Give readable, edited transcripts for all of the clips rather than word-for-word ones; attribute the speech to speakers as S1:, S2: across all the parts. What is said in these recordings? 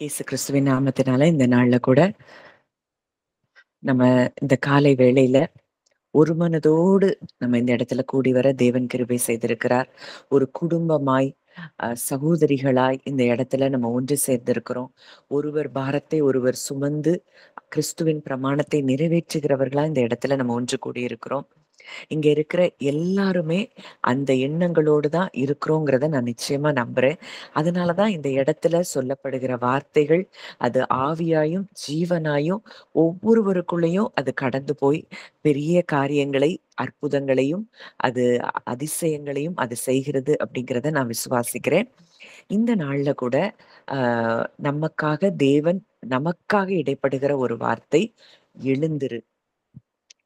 S1: இயேசு கிறிஸ்துவின் நாமத்தினால இந்த நாள்ல கூட நம்ம இந்த காலை வேளையில ஒரு மனதோடு நம்ம இந்த இடத்துல கூடி வர தேவன் கிருபை செய்திருக்கிறார். ஒரு குடும்பமாய் சகோதரிகளாய் இந்த இடத்துல நம்ம ஒன்று சேர்ந்திருக்கிறோம். ஒருவர் பாரத்தை ஒருவர் சுமந்து கிறிஸ்துவின் பிரமாணத்தை நிறைவேற்றுகிறவர்களா இந்த இடத்துல நம்ம ஒன்று கூடி இருக்கிறோம். இங்க இருக்கிற எல்லாருமே அந்த எண்ணங்களோடு தான் இருக்கிறோங்கிறத நான் நிச்சயமா நம்புறேன். அதனாலதான் இந்த இடத்துல சொல்லப்படுகிற வார்த்தைகள் அது ஆவியாயும் ஜீவனாயும் ஒவ்வொருவருக்குள்ளேயும் அது கடந்து போய் பெரிய காரியங்களை அற்புதங்களையும் அது அதிசயங்களையும் அது செய்கிறது அப்படிங்கிறத நான் விசுவாசிக்கிறேன். இந்த நாள்ல கூட நமக்காக தேவன் நமக்காக இடைப்படுகிற ஒரு வார்த்தை, எழுந்திரு.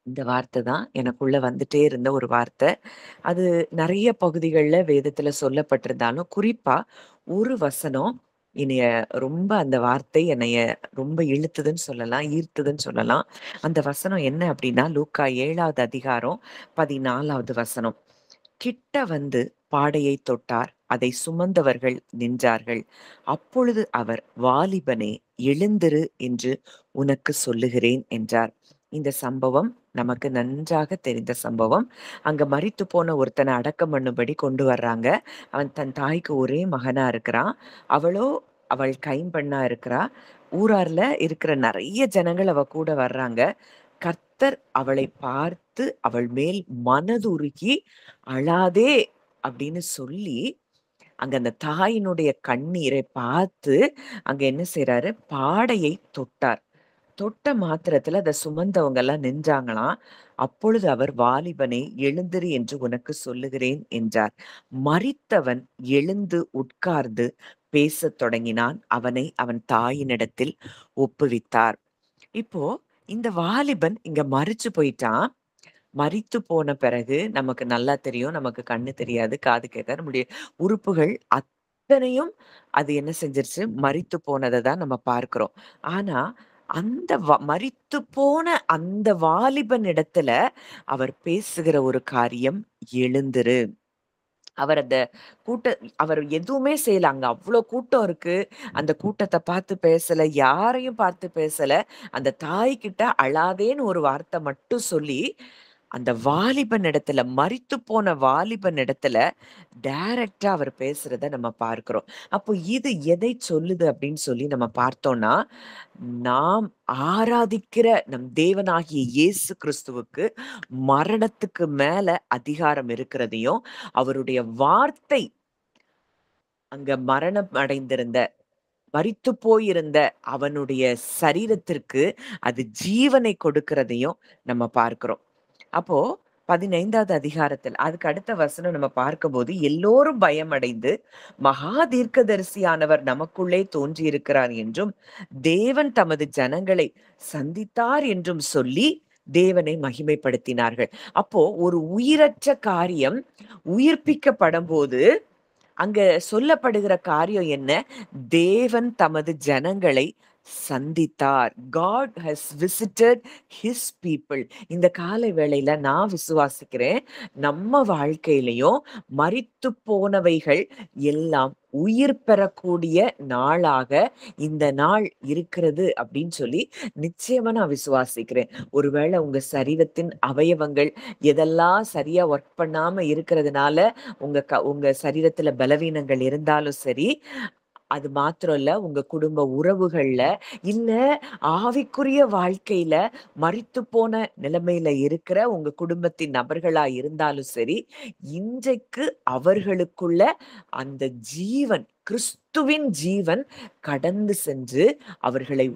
S1: இந்த வார்த்தை தான் எனக்குள்ள வந்துட்டே இருந்த ஒரு வார்த்தை. அது நிறைய பகுதிகள்ல வேதத்துல சொல்லப்பட்டிருந்தாலும், குறிப்பா ஒரு வசனம் என்னைய ரொம்ப அந்த வார்த்தை என்னைய ரொம்ப இழுத்ததுன்னு சொல்லலாம், ஈர்த்ததுன்னு சொல்லலாம். அந்த வசனம் என்ன அப்படின்னா, லூக்கா 7வது அதிகாரம் 14வது வசனம். கிட்ட வந்து பாடையை தொட்டார். அதை சுமந்தவர்கள் நின்றார்கள். அப்பொழுது அவர், வாலிபனே எழுந்திரு என்று உனக்கு சொல்லுகிறேன் என்றார். இந்த சம்பவம் நமக்கு நன்றாக தெரிந்த சம்பவம். அங்க மரித்து போன ஒருத்தனை அடக்கம் பண்ணும்படி கொண்டு வர்றாங்க. அவன் தன் தாய்க்கு ஒரே மகனா இருக்கிறான். அவளோ அவள் கைம்பெண்ணா இருக்கிறா. ஊரார்ல இருக்கிற நிறைய ஜனங்கள் அவ கூட வர்றாங்க. கர்த்தர் அவளை பார்த்து அவள் மேல் மனதுருகி, அழாதே அப்படின்னு சொல்லி, அங்க அந்த தாயினுடைய கண்ணீரை பார்த்து அங்க என்ன செய்றாரு, பாடையை தொட்டார். தொட்ட மாத்திரத்துல அத சுமந்தவங்க எல்லாம் நின்றாங்களாம். அப்பொழுது அவர், வாலிபனே எழுந்திரு என்று உனக்கு சொல்லுகிறேன் என்றார். மரித்தவன் எழுந்து உட்கார்ந்து பேசத் தொடங்கினான். அவனை அவன் தாயினிடத்தில் ஒப்புவித்தார். இப்போ இந்த வாலிபன் இங்க மரிச்சு போயிட்டான். மரித்து போன பிறகு நமக்கு நல்லா தெரியும். நமக்கு கண்ணு தெரியாது, காது கேட்காது. நம்முடைய உறுப்புகள் அத்தனையும் அது என்ன செஞ்சிருச்சு? மரித்து போனத தான் நம்ம பார்க்கிறோம். ஆனா, அந்த மரித்து போன அந்த வாலிபனிடத்துல அவர் பேசுகிற ஒரு காரியம், எழுந்திரு. அவர் அந்த கூட்ட அவர் எதுவுமே செய்யல. அங்க அவ்ளோ கூட்டம் இருக்கு. அந்த கூட்டத்த பார்த்து பேசல. யாரையும் பார்த்து பேசல. அந்த தாய்கிட்ட அழாதேன்னு ஒரு வார்த்தை மட்டும் சொல்லி, அந்த வாலிபன் இடத்துல, மரித்து போன வாலிபன் இடத்துல டைரக்ட்டா அவர் பேசுறத நம்ம பார்க்கிறோம். அப்போ இது எதை சொல்லுது அப்படின்னு சொல்லி நம்ம பார்த்தோம்னா, நாம் ஆராதிக்கிற நம் தேவனாகிய இயேசு கிறிஸ்துவுக்கு மரணத்துக்கு மேல அதிகாரம் இருக்கிறதையும், அவருடைய வார்த்தை அங்க மரணம் அடைந்திருந்த, மரித்து போயிருந்த அவனுடைய சரீரத்திற்கு அது ஜீவனை கொடுக்கிறதையும் நம்ம பார்க்கிறோம். அப்போ 15வது அதிகாரத்தில் அதுக்கு அடுத்த வசனம் நம்ம பார்க்கும்போது, எல்லோரும் பயமடைந்து, மகா தீர்க்கதரிசியானவர் நமக்குள்ளே தோன்றியிருக்கிறார் என்றும், தேவன் தமது ஜனங்களை சந்தித்தார் என்றும் சொல்லி தேவனை மகிமைப்படுத்தினார்கள். அப்போ ஒரு உயிரற்ற காரியம் உயிர்ப்பிக்கப்படும் போது அங்க சொல்லப்படுகிற காரியம் என்ன? தேவன் தமது ஜனங்களை சந்தித்தார். God has visited his people. இந்த காலை வேளையில நான் விசுவாசிக்கிறேன், நம்ம வாழ்க்கையிலயும் மரித்து போனவைகள் எல்லாம் உயிர் பெறக்கூடிய நாளாக இந்த நாள் இருக்கிறது அப்படின்னு சொல்லி நிச்சயமா நான் விசுவாசிக்கிறேன். ஒருவேளை உங்க சரீரத்தின் அவயவங்கள் எதெல்லாம் சரியா ஒர்க் பண்ணாம இருக்கிறதுனால உங்க சரீரத்துல பலவீனங்கள் இருந்தாலும் சரி, அது மாத்திரம் இல்ல, உங்க குடும்ப உறவுகள்ல, இல்ல ஆவிக்குரிய வாழ்க்கையில மரித்து போன நிலைமையில இருக்கிற உங்க குடும்பத்தின் நபர்களா இருந்தாலும் சரி, இன்றைக்கு அவர்களுக்குள்ள அந்த ஜீவன், கிறிஸ்துவின் ஜீவன் கடந்து சென்று அவர்களை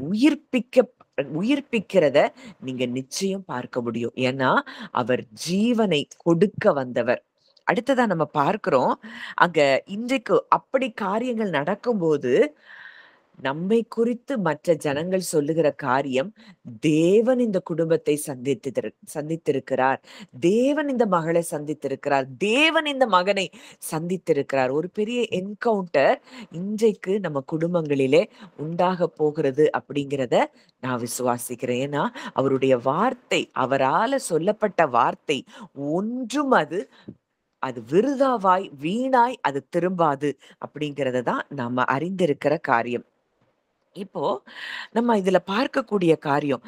S1: உயிர்ப்பிக்கிறத நீங்க நிச்சயம் பார்க்க முடியும். ஏன்னா, அவர் ஜீவனை கொடுக்க வந்தவர். அடுத்ததா நம்ம பார்க்கிறோம், அங்க இன்றைக்கு அப்படி காரியங்கள் நடக்கும்போது, நம்மை குறித்து மற்ற ஜனங்கள் சொல்லுகிற காரியம், தேவன் இந்த குடும்பத்தை சந்தித்திருக்கிறார். தேவன் இந்த மகளை சந்தித்திருக்கிறார். தேவன் இந்த மகனை சந்தித்திருக்கிறார். ஒரு பெரிய என்கவுண்டர் இன்றைக்கு நம்ம குடும்பங்களிலே உண்டாகப் போகிறது அப்படிங்கிறத நான் விசுவாசிக்கிறேன். ஏன்னா, அவருடைய வார்த்தை, அவரால சொல்லப்பட்ட வார்த்தை ஒன்றும் அது வீணாய் அது திரும்பாது அப்படிங்கிறத தான் நாம அறிந்திருக்கிற காரியம். இப்போ நம்ம இதுல பார்க்கக்கூடிய காரியம்,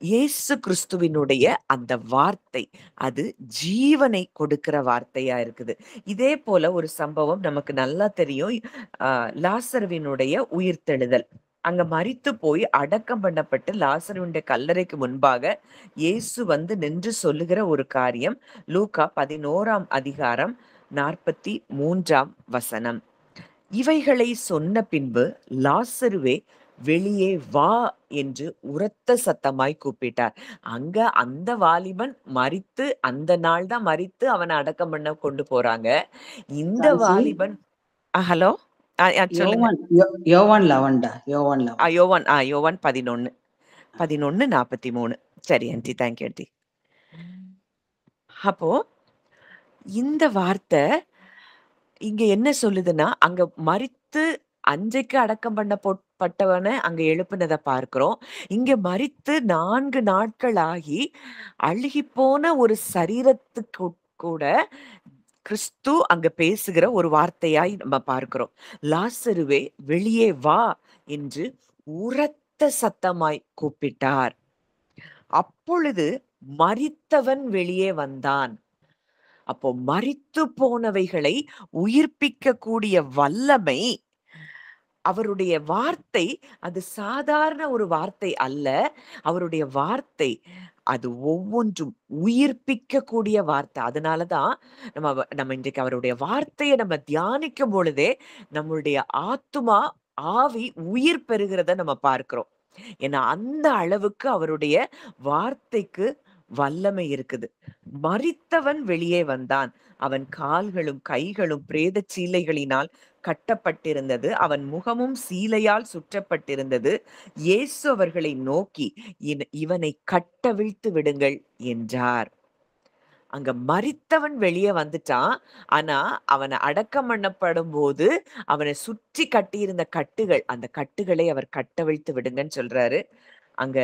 S1: இயேசு கிறிஸ்துவினுடைய அந்த வார்த்தை, அது ஜீவனை கொடுக்கிற வார்த்தையா இருக்குது. இதே போல ஒரு சம்பவம் நமக்கு நல்லா தெரியும். அ லாசருவினுடைய உயிர்த்தெழுதல். அங்க மரித்து போய் அடக்கம் பண்ணப்பட்டு லாசருவினுடைய கல்லறைக்கு முன்பாக இயேசு வந்து நின்று சொல்லுகிற ஒரு காரியம், லூக்கா 11ஆம் அதிகாரம் 43ஆம் வசனம். இவைகளை சொன்ன பின்பு லாசருவே வெளியே வா என்று உரத்த சத்தமாய் கூப்பிட்டார். அங்க அந்த வாலிபன் மரித்து அந்த நாள் தான் மரித்து அவன அடக்கம் பண்ண கொண்டு போறாங்க. இந்த
S2: பிரான்சி,
S1: வாலிபன் ஹலோ. சொல்லுங்க.
S2: யோவான் யோவான் 11டா, யோவான் 11.
S1: யோவான் 11. 11:43. சரி ஆன்ட்டி. Thank you anti. அப்போ இந்த வார்த்தை இங்க என்ன சொல்லுதுன்னா, அங்க மரித்து அன்றைக்கு அடக்கம் பட்டவன அங்க எழுப்புனத பார்க்கிறோம். இங்க மரித்து 4 நாட்கள் ஆகி அழுகிப்போன ஒரு சரீரத்துக்கு கூட கிறிஸ்து அங்க பேசுகிற ஒரு வார்த்தையாய் நம்ம பார்க்கிறோம். லாசருவே வெளியே வா என்று உரத்த சத்தமாய் கூப்பிட்டார். அப்பொழுது மரித்தவன் வெளியே வந்தான். அப்போ மரித்து போனவைகளை உயிர்ப்பிக்கக்கூடிய வல்லமை, அவருடைய வார்த்தை அது சாதாரண ஒரு வார்த்தை அல்ல. அவருடைய வார்த்தை அது ஒவ்வொன்றும் உயிர்ப்பிக்கக்கூடிய வார்த்தை. அதனாலதான் நம்ம இன்றைக்கு அவருடைய வார்த்தையை நம்ம தியானிக்கும் பொழுதே நம்மளுடைய ஆத்துமா, ஆவி உயிர் பெறுகிறத நம்ம பார்க்கிறோம். ஏன்னா அந்த அளவுக்கு அவருடைய வார்த்தைக்கு வல்லமை இருக்குது. மரித்தவன் வெளியே வந்தான். அவன் கால்களும் கைகளும் பிரேத சீலைகளினால் கட்டப்பட்டிருந்தது. அவன் முகமும் சீலையால் சுற்றப்பட்டிருந்தது. இயேசு அவர்களை நோக்கி, இவனை கட்டவிழ்த்து விடுங்கள் என்றார். அங்க மரித்தவன் வெளியே வந்துட்டான். ஆனா அவனை அடக்கம் பண்ணப்படும்போது அவனை சுற்றி கட்டியிருந்த கட்டுகள், அந்த கட்டுகளை அவர் கட்டவிழ்த்து விடுங்கன்னு சொல்றாரு. அங்க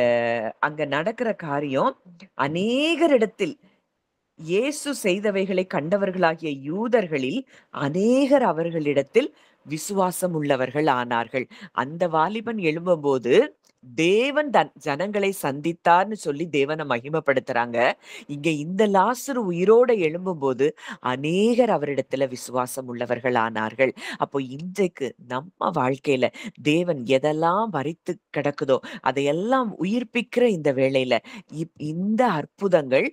S1: அங்க நடக்கிற காரியம், அநேகரிடத்தில் இயேசு செய்தவைகளை கண்டவர்களாகிய யூதர்களில் அநேகர் அவர்களிடத்தில் விசுவாசம் உள்ளவர்கள் ஆனார்கள். அந்த வாலிபன் எழும்பும்போது தேவன் ஜனங்களை சந்தித்தார்னு சொல்லி தேவனை மகிமைப்படுத்துறாங்க. இங்க இந்த லாசரு உயிரோட எழும்பும்போது அநேகர் அவரிடத்துல விசுவாசம் உள்ளவர்கள் ஆனார்கள். அப்போ இன்றைக்கு நம்ம வாழ்க்கையில தேவன் எதெல்லாம் மரித்து கிடக்குதோ அதையெல்லாம் உயிர்ப்பிக்கிற இந்த வேளையில இந்த அற்புதங்கள்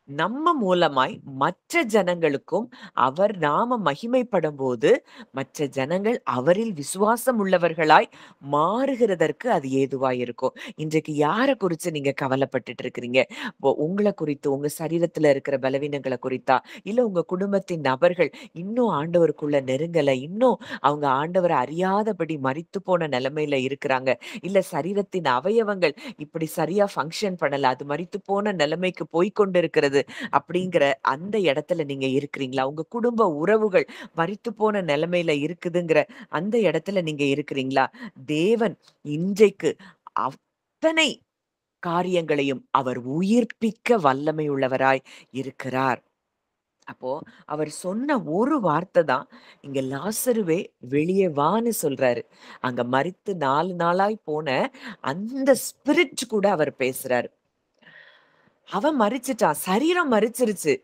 S1: நம்ம மூலமாய் மற்ற ஜனங்களுக்கும் அவர் நாம மகிமைப்படும்போது மற்ற ஜனங்கள் அவரில் விசுவாசம் உள்ளவர்களாய் மாறுகிறதற்கு அது ஏதுவாய் இருக்கும். இன்றைக்கு யாரை குறிச்சு நீங்க கவலைப்பட்டுட்டு இருக்கிறீங்க? உங்களை குறித்து, உங்க சரீரத்துல இருக்கிற பலவீனங்களை குறித்தா, இல்ல உங்க குடும்பத்தின் நபர்கள் இன்னும் ஆண்டவருக்குள்ள நெருங்கல, இன்னும் அவங்க ஆண்டவரை அறியாதபடி மரித்து போன நிலைமையில இருக்கிறாங்க, இல்ல சரீரத்தின் அவயவங்கள் இப்படி சரியா ஃபங்க்ஷன் பண்ணல, அது மரித்து போன நிலைமைக்கு போய்க்கொண்டு இருக்கிறது அப்படிங்கிற அந்த இடத்துல நீங்க இருக்கிறீங்களா? உங்க குடும்ப உறவுகள் மரித்து போன நிலைமையில இருக்குதுங்கிற அந்த இடத்துல நீங்க இருக்கிறீங்களா? தேவன் இன்றைக்கு அத்தனை காரியங்களையும் அவர் உயிர்ப்பிக்க வல்லமை உள்ளவராய் இருக்கிறார். அப்போ அவர் சொன்ன ஒரு வார்த்தை தான் இங்க லாசருவே வெளியே வான்னு சொல்றாரு. அங்க மரித்து 4 நாளாய் போன அந்த ஸ்பிரிட் கூட அவர் பேசுறாரு. அவன் மரிச்சுட்டான். சரீரம் மரிச்சிருச்சு.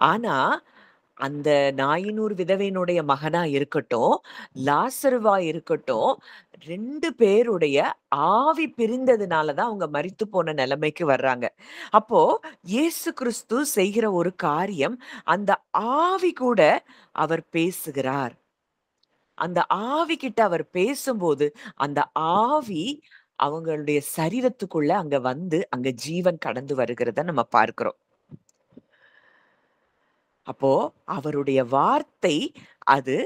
S1: ஆனா, அந்த நாயினூர் விதவையினுடைய மகனா இருக்கட்டும், லாசருவா இருக்கட்டும், 2 பேருடைய ஆவி பிரிந்ததுனால தான் அவங்க மரித்து போன நிலைமைக்கு வர்றாங்க. அப்போ இயேசு கிறிஸ்து செய்கிற ஒரு காரியம், அந்த ஆவி கூட அவர் பேசுகிறார். அந்த ஆவி கிட்ட அவர் பேசும்போது, அந்த ஆவி அவங்களுடைய சரீரத்துக்குள்ள அங்க வந்து, அங்க ஜீவன் கடந்து வருகிறத நம்ம பார்க்கிறோம். அப்போ அவருடைய வார்த்தை அது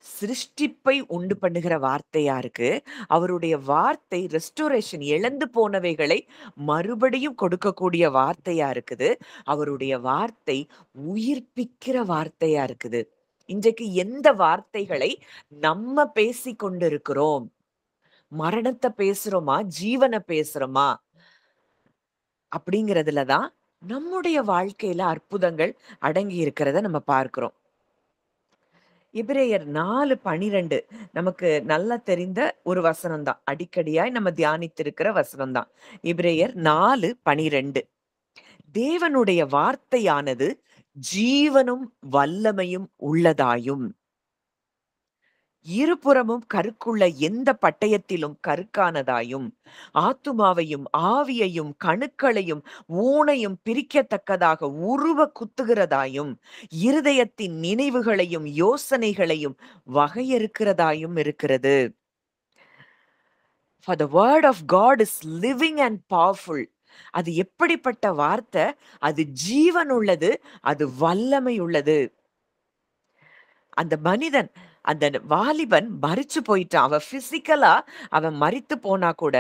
S1: சிருஷ்டிப்பை உண்டு பண்ணுகிற வார்த்தையா இருக்கு. அவருடைய வார்த்தை ரெஸ்டோரேஷன், இழந்து போனவைகளை மறுபடியும் கொடுக்கக்கூடிய வார்த்தையா இருக்குது. அவருடைய வார்த்தை உயிர்ப்பிக்கிற வார்த்தையா இருக்குது. இன்றைக்கு எந்த வார்த்தைகளை நம்ம பேசிக் கொண்டிருக்கிறோம்? மரணத்தை பேசுறோமா? ஜீவனை பேசுறோமா? அப்படிங்கிறதுல தான் நம்முடைய வாழ்க்கையில அற்புதங்கள் அடங்கி இருக்கிறத நம்ம பார்க்கிறோம். எபிரேயர் 4:12 நமக்கு நல்லா தெரிந்த ஒரு வசனம் தான். அடிக்கடியாய் நம்ம தியானித்திருக்கிற வசனம் தான். எபிரேயர் 4:12 தேவனுடைய வார்த்தையானது ஜீவனும் வல்லமையும் உள்ளதாயும் இருபுறமும் கருக்குள்ள எந்த பட்டயத்திலும் கருக்கானதாயும் ஆத்துமாவையும் ஆவியையும் கணுக்களையும் ஊனையும் பிரிக்கத்தக்கதாக உருவ குத்துகிறதாயும் இருதயத்தின் நினைவுகளையும் யோசனைகளையும் வகையறுக்கிறதாயும் இருக்கிறது. For the word of God is living and powerful. அது எப்படிப்பட்ட வார்த்தை? அது ஜீவன் உள்ளது, அது வல்லமை உள்ளது. அந்த மனிதன், அந்த வாலிபன் மரிச்சு போயிட்டான். அவன் பிசிக்கலா அவன் மரித்து போனா கூட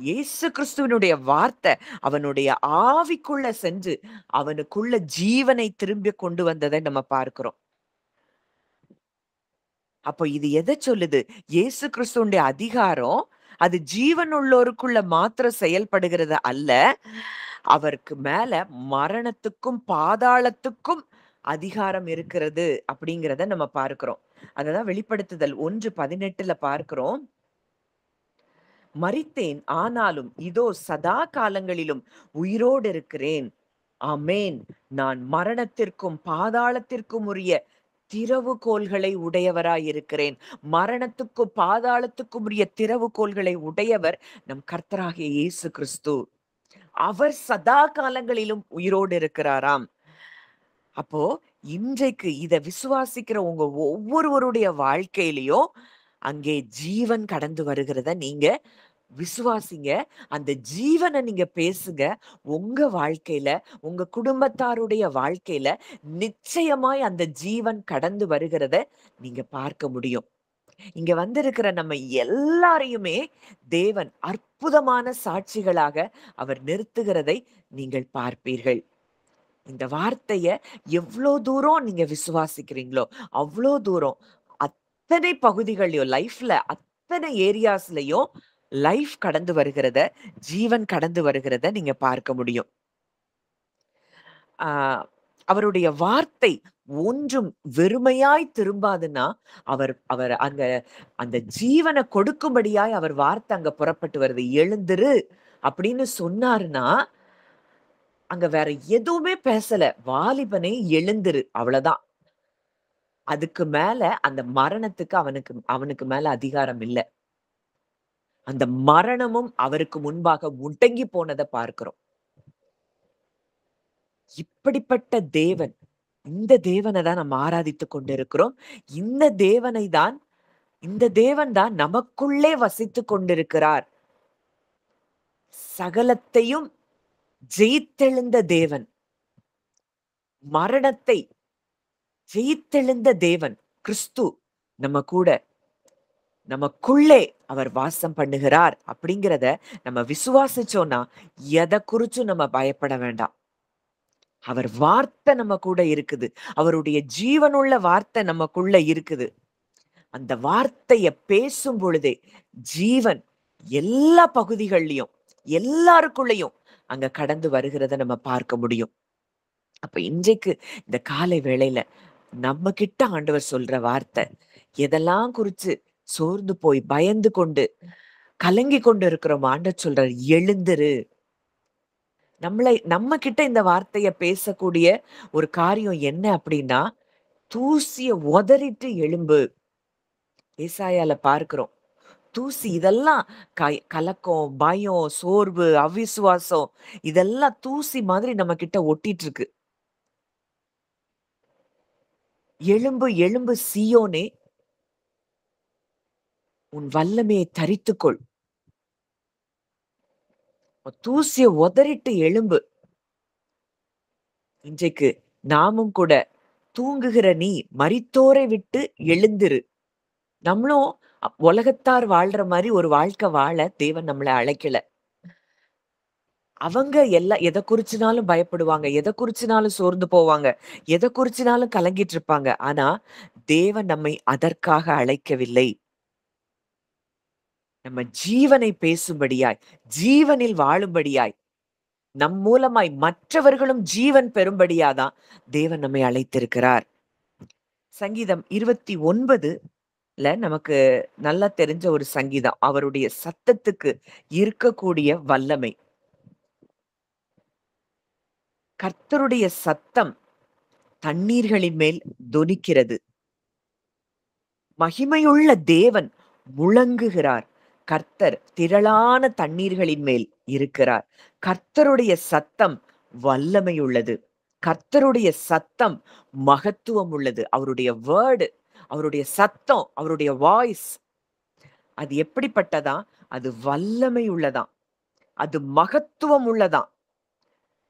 S1: இயேசு கிறிஸ்துவனுடைய வார்த்தை அவனுடைய ஆவிக்குள்ள சென்று அவனுக்குள்ள ஜீவனை திரும்பி கொண்டு வந்ததை நம்ம பார்க்கிறோம். அப்போ இது எதை சொல்லுது? இயேசு கிறிஸ்துவனுடைய அதிகாரம் அது ஜீவன் உள்ளோருக்குள்ள மாத்திரம் செயல்படுகிறது அல்ல, அவருக்கு மேல மரணத்துக்கும் பாதாளத்துக்கும் அதிகாரம் இருக்கிறது அப்படிங்கிறத நம்ம பார்க்கிறோம். அததான் வெளிப்படுத்துதல் 1:18 பார்க்கிறோம். மரித்தேன், ஆனாலும் இதோ சதா காலங்களிலும் உயிரோடு இருக்கிறேன். ஆமேன். நான் மரணத்திற்கும் பாதாளத்திற்கும் உரிய திறவுகோல்களை உடையவராய் இருக்கிறேன். மரணத்துக்கும் பாதாளத்துக்கும் உரிய திறவுகோல்களை உடையவர் நம் கர்த்தராகிய இயேசு கிறிஸ்து. அவர் சதா காலங்களிலும் உயிரோடு இருக்கிறாராம். அப்போ இன்றைக்கு இத விசுவாசிக்கிற உங்க ஒவ்வொருவருடைய வாழ்க்கையிலயும் அங்கே ஜீவன் கடந்து வருகிறத நீங்க விசுவாசிங்க. அந்த ஜீவனை நீங்க பேசுங்க. உங்க வாழ்க்கையில, உங்க குடும்பத்தாருடைய வாழ்க்கையில நிச்சயமாய் அந்த ஜீவன் கடந்து வருகிறத நீங்க பார்க்க முடியும். இங்க வந்திருக்கிற நம்ம எல்லாரையுமே தேவன் அற்புதமான சாட்சிகளாக அவர் நிறுத்துகிறதை நீங்கள் பார்ப்பீர்கள். இந்த வார்த்தைய எவ்வளோ தூரம் நீங்க விசுவாசிக்கிறீங்களோ அவ்வளோ தூரம் அத்தனை பகுதிகளையும் லைஃப்ல அத்தனை ஏரியாஸ்லயும் லைஃப் கடந்து வருகிறத, ஜீவன் கடந்து வருகிறத நீங்க பார்க்க முடியும். அவருடைய வார்த்தை ஒன்றும் வெறுமையாய் திரும்பாதுன்னா அவர் அவர் அங்க அந்த ஜீவனை கொடுக்கும்படியாய் அவர் வார்த்தை அங்க புறப்பட்டு வருது. எழுந்திரு அப்படின்னு சொன்னாருன்னா அங்க வேற எதுவுமே பேசல. வாலிபனே எழுந்திரு, அவ்வளவுதான். அதுக்கு மேல அந்த மரணத்துக்கு அவனுக்கு மேல அதிகாரம் இல்ல. அந்த மரணமும் அவருக்கு முன்பாக முடங்கி போனதை பார்க்கிறோம். இப்படிப்பட்ட தேவன், இந்த தேவனை தான் நம்ம ஆராதித்துக் கொண்டிருக்கிறோம். இந்த தேவன் தான் நமக்குள்ளே வசித்துக் கொண்டிருக்கிறார். சகலத்தையும் ஜெயித்தெழுந்த தேவன், மரணத்தை ஜெயித்தெழுந்த தேவன் கிறிஸ்து நம்ம கூட, நமக்குள்ளே அவர் வாசம் பண்ணுகிறார் அப்படிங்கிறத நம்ம விசுவாசிச்சோம்னா எதை குறிச்சும் நம்ம பயப்பட வேண்டாம். அவர் வார்த்தை நம்ம கூட இருக்குது. அவருடைய ஜீவனுள்ள வார்த்தை நமக்குள்ள இருக்குது. அந்த வார்த்தைய பேசும் பொழுதே ஜீவன் எல்லா பகுதிகள்லயும் எல்லாருக்குள்ளயும் அங்க கடந்து வருகிறத நம்ம பார்க்க முடியும். அப்ப இன்றைக்கு இந்த காலை வேளையில நம்ம கிட்ட ஆண்டவர் சொல்ற வார்த்தை, எதெல்லாம் குறிச்சு சோர்ந்து போய் பயந்து கொண்டு கலங்கி கொண்டு இருக்கிறோம், ஆண்டவர் சொல்றார் எழுந்திரு. நம்ம கிட்ட இந்த வார்த்தைய பேசக்கூடிய ஒரு காரியம் என்ன அப்படின்னா, தூசிய உதறிட்டு எழும்பு. ஏசாயால பார்க்கிறோம். தூசி இதெல்லாம் கலக்கம், பயம், சோர்வு, அவிசுவாசம் இதெல்லாம் தூசி மாதிரி நம்ம கிட்ட ஒட்டிட்டு இருக்கு. எழும்பு எழும்பு சீயோனே, உன் வல்லமையை தரித்துக்கொள். தூசிய உதறிட்டு எழும்பு. இன்றைக்கு நாமும் கூட தூங்குகிற நீ மரித்தோரை விட்டு எழுந்திரு. நம்மளும் உலகத்தார் வாழ்ற மாதிரி ஒரு வாழ்க்கை வாழ தேவன் நம்மளை அழைக்கல. அவங்க எதை குறிச்சுனாலும் பயப்படுவாங்க, எதை குறிச்சுனாலும் சோர்ந்து போவாங்க, எதை குறிச்சுனாலும் கலங்கிட்டு இருப்பாங்க. ஆனா தேவன் நம்மை அதற்காக அழைக்கவில்லை. நம்ம ஜீவனை பேசும்படியாய், ஜீவனில் வாழும்படியாய், நம் மூலமாய் மற்றவர்களும் ஜீவன் பெறும்படியாதான் தேவன் நம்மை அழைத்திருக்கிறார். சங்கீதம் 29ல நமக்கு நல்லா தெரிஞ்ச ஒரு சங்கீதம். அவருடைய சத்தத்துக்கு இருக்கக்கூடிய வல்லமை. கர்த்தருடைய சத்தம் தண்ணீர்களின் மேல் தொனிக்கிறது. மகிமையுள்ள தேவன் முழங்குகிறார். கர்த்தர் திரளான தண்ணீர்களின் மேல் இருக்கிறார். கர்த்தருடைய சத்தம் வல்லமையுள்ளது. கர்த்தருடைய சத்தம் மகத்துவம் உள்ளது. அவருடைய வேர்டு, அவருடைய சத்தம், அவருடைய வாய்ஸ் அது எப்படிப்பட்டதா? அது வல்லமை உள்ளதாம். அது மகத்துவம் உள்ளதாம்.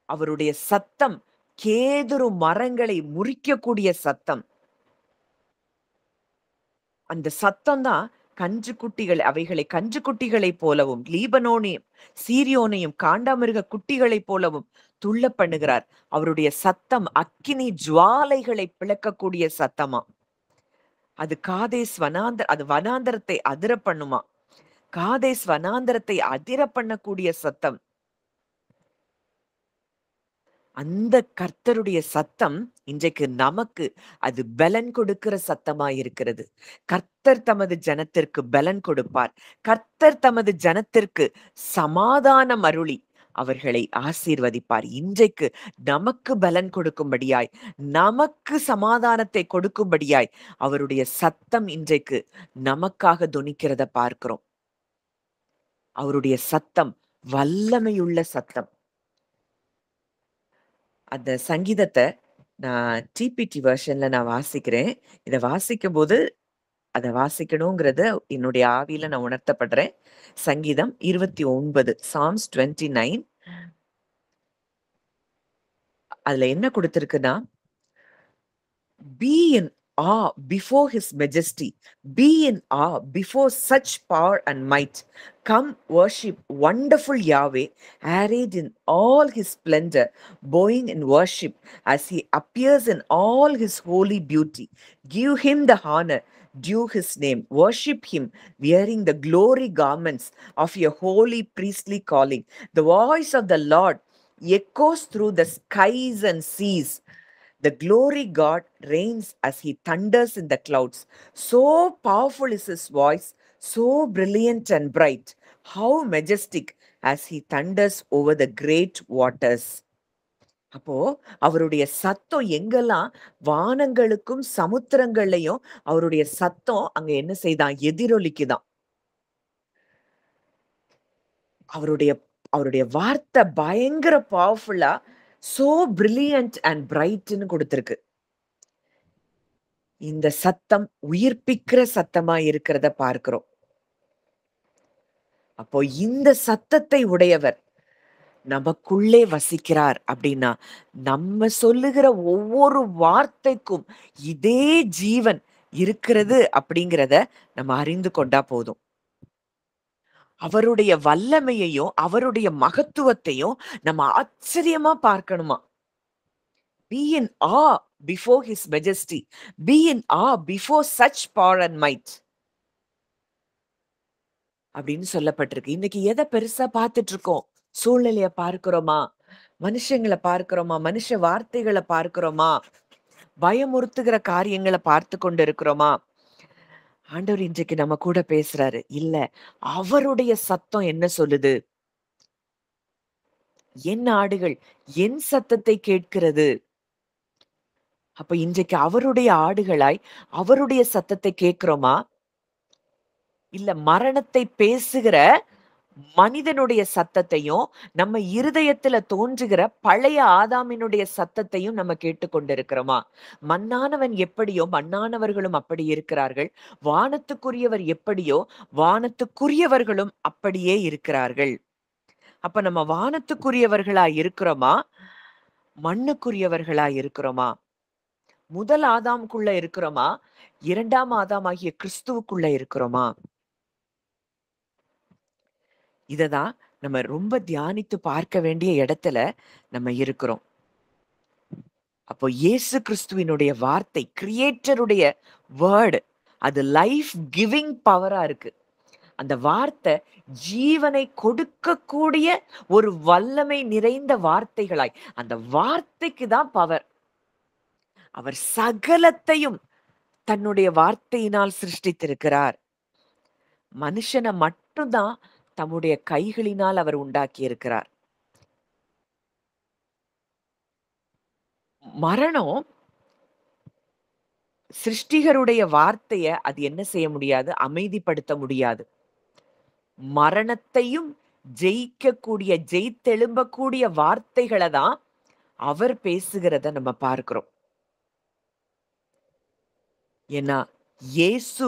S1: அவருடைய சத்தம் கேதுரு மரங்களை முறிக்கக்கூடிய சத்தம். அந்த சத்தம் தான் கன்றுக்குட்டிகள் அவைகளை கன்றுக்குட்டிகளைப் போலவும், லீபனோனையும், சீரியோனையும் காண்டாமிருக குட்டிகளைப் போலவும் துள்ள பண்ணுகிறார். அவருடைய சத்தம் அக்கினி ஜுவாலைகளை பிளக்கக்கூடிய சத்தமா. அது அது வனாந்தரத்தை அதிர பண்ணுமா. காதேஸ் வனாந்தரத்தை அதிர பண்ணக்கூடிய சத்தம். அந்த கர்த்தருடைய சத்தம் இன்றைக்கு நமக்கு அது பலன் கொடுக்கிற சத்தமா இருக்கிறது. கர்த்தர் தமது ஜனத்திற்கு பலன் கொடுப்பார். கர்த்தர் தமது ஜனத்திற்கு சமாதானம் அருளி அவர்களை ஆசீர்வதிப்பார். இன்றைக்கு நமக்கு பலன் கொடுக்கும்படியாய், நமக்கு சமாதானத்தை கொடுக்கும்படியாய் அவருடைய சத்தம் இன்றைக்கு நமக்காக தொனிக்கிறத பார்க்கிறோம். அவருடைய சத்தம் வல்லமையுள்ள சத்தம். அந்த சங்கீதத்தை நான் டிபிடி வெர்ஷன்ல நான் வாசிக்கிறேன். இதை வாசிக்கும் போது அதை வாசிக்கணுங்கிறத என்னுடைய ஆவியில நான் உணர்த்தப்படுறேன். சங்கீதம் 29 சாம்ஸ் 29 அதுல என்ன கொடுத்திருக்குன்னா, Be in awe before his majesty. Be in awe before such power and might. Come worship wonderful Yahweh, arrayed in all his splendor, bowing in worship as he appears in all his holy beauty. Give him the honor due his name. Worship him, wearing the glory garments of your holy priestly calling. The voice of the Lord echoes through the skies and seas. The glory God reigns as he thunders in the clouds. So powerful is his voice, so brilliant and bright. How majestic as he thunders over the great waters. அப்போ அவருடைய சத்தம் எங்கெல்லாம் வானங்களுக்கும் சமுத்திரங்கள்லயும் அவருடைய சத்தம் அங்க என்ன செய்தான்? எதிரொலிக்குதான். அவருடைய வார்த்தை பயங்கர பவர்ஃபுல்லா சோ பிரில்லியன்ட் அண்ட் பிரைட்னு கொடுத்திருக்கு. இந்த சத்தம் உயிர்ப்பிக்கிற சத்தமா இருக்கிறத பார்க்கிறோம். அப்போ இந்த சத்தத்தை உடையவர் நமக்குள்ளே வசிக்கிறார் அப்படின்னா, நம்ம சொல்லுகிற ஒவ்வொரு வார்த்தைக்கும் இதே ஜீவன் இருக்கிறது அப்படிங்கிறத நம்ம அறிந்து கொண்டா போதும். அவருடைய வல்லமையையும் அவருடைய மகத்துவத்தையும் நம்ம ஆச்சரியமா பார்க்கணுமா. Be in awe before his majesty. Be in awe before such power and might. அப்படின்னு சொல்லப்பட்டிருக்கு. இன்னைக்கு எதை பெருசா பார்த்துட்டு இருக்கோம்? சூழ்நிலைய பார்க்கிறோமா? மனுஷங்களை பார்க்கிறோமா? மனுஷ வார்த்தைகளை பார்க்கிறோமா? பயமுறுத்துகிற காரியங்களை பார்த்து கொண்டு இருக்கிறோமா? ஆண்டவர் இன்றைக்கு நம்ம கூட பேசுறாரு. இல்ல, அவருடைய சத்தம் என்ன சொல்லுது? என் ஆடுகள் என் சத்தத்தை கேட்கிறது. அப்ப இன்றைக்கு அவருடைய ஆடுகளாய் அவருடைய சத்தத்தை கேட்கிறோமா? இல்ல மரணத்தை பேசுகிற மனிதனுடைய சத்தத்தையும் நம்ம இருதயத்துல தோன்றுகிற பழைய ஆதாமினுடைய சத்தத்தையும் நம்ம கேட்டுக்கொண்டிருக்கிறோமா? மண்ணானவன் எப்படியோ மண்ணானவர்களும் அப்படி இருக்கிறார்கள். வானத்துக்குரியவர் எப்படியோ வானத்துக்குரியவர்களும் அப்படியே இருக்கிறார்கள். அப்ப நம்ம வானத்துக்குரியவர்களா இருக்கிறோமா? மண்ணுக்குரியவர்களா இருக்கிறோமா? முதல் ஆதாமுக்குள்ள இருக்கிறோமா? இரண்டாம் ஆதாமாகிய கிறிஸ்துவுக்குள்ள இருக்கிறோமா? இததான் நம்ம ரொம்ப தியானித்து பார்க்க வேண்டிய இடத்துல நம்ம இருக்கிறோம். அப்போ இயேசு கிறிஸ்துவினுடைய வார்த்தை, கிரியேட்டருடைய வேர்டு, அது லைஃப் கிவிங் பவரா இருக்கு. அந்த வார்த்தை ஜீவனை கொடுக்கக்கூடிய ஒரு வல்லமை நிறைந்த வார்த்தைகளாய், அந்த வார்த்தைக்கு தான் பவர். அவர் சகலத்தையும் தன்னுடைய வார்த்தையினால் சிருஷ்டித்திருக்கிறார். மனுஷனை மட்டும்தான் தம்முடைய கைகளினால் அவர் உண்டாக்கி இருக்கிறார். மரணம் சிருஷ்டிகருடைய வார்த்தைய அது என்ன செய்ய முடியாது? அமைதிப்படுத்த முடியாது. மரணத்தையும் ஜெயிக்கக்கூடிய, ஜெயித்தெழும்பக்கூடிய வார்த்தைகளை தான் அவர் பேசுகிறத நம்ம பார்க்கிறோம். ஏன்னா இயேசு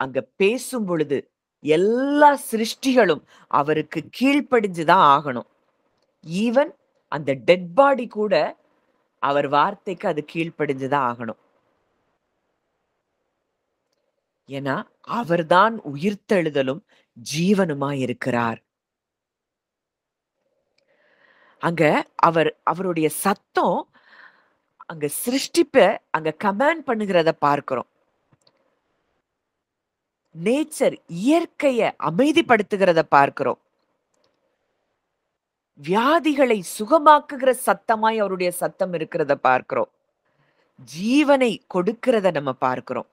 S1: அங்க பேசும் பொழுது எல்லா சிருஷ்டிகளும் அவருக்கு கீழ்ப்படிஞ்சுதான் ஆகணும். ஈவன் அந்த டெட் பாடி கூட அவர் வார்த்தைக்கு அது கீழ்ப்படிஞ்சுதான் ஆகணும். ஏன்னா அவர்தான் உயிர்த்தெழுதலும் ஜீவனுமாய் இருக்கிறார். அங்க அவருடைய சத்தம் அங்க சிருஷ்டிப்ப அங்க கமாண்ட் பண்ணுகிறத பார்க்கிறோம். நேச்சர் இயற்கைய அமைதிப்படுத்துகிறத பார்க்கிறோம். வியாதிகளை சுகமாக்குகிற சத்தமாய் அவருடைய சத்தம் இருக்கிறத பார்க்கிறோம். ஜீவனை கொடுக்கிறத நம்ம பார்க்கிறோம்.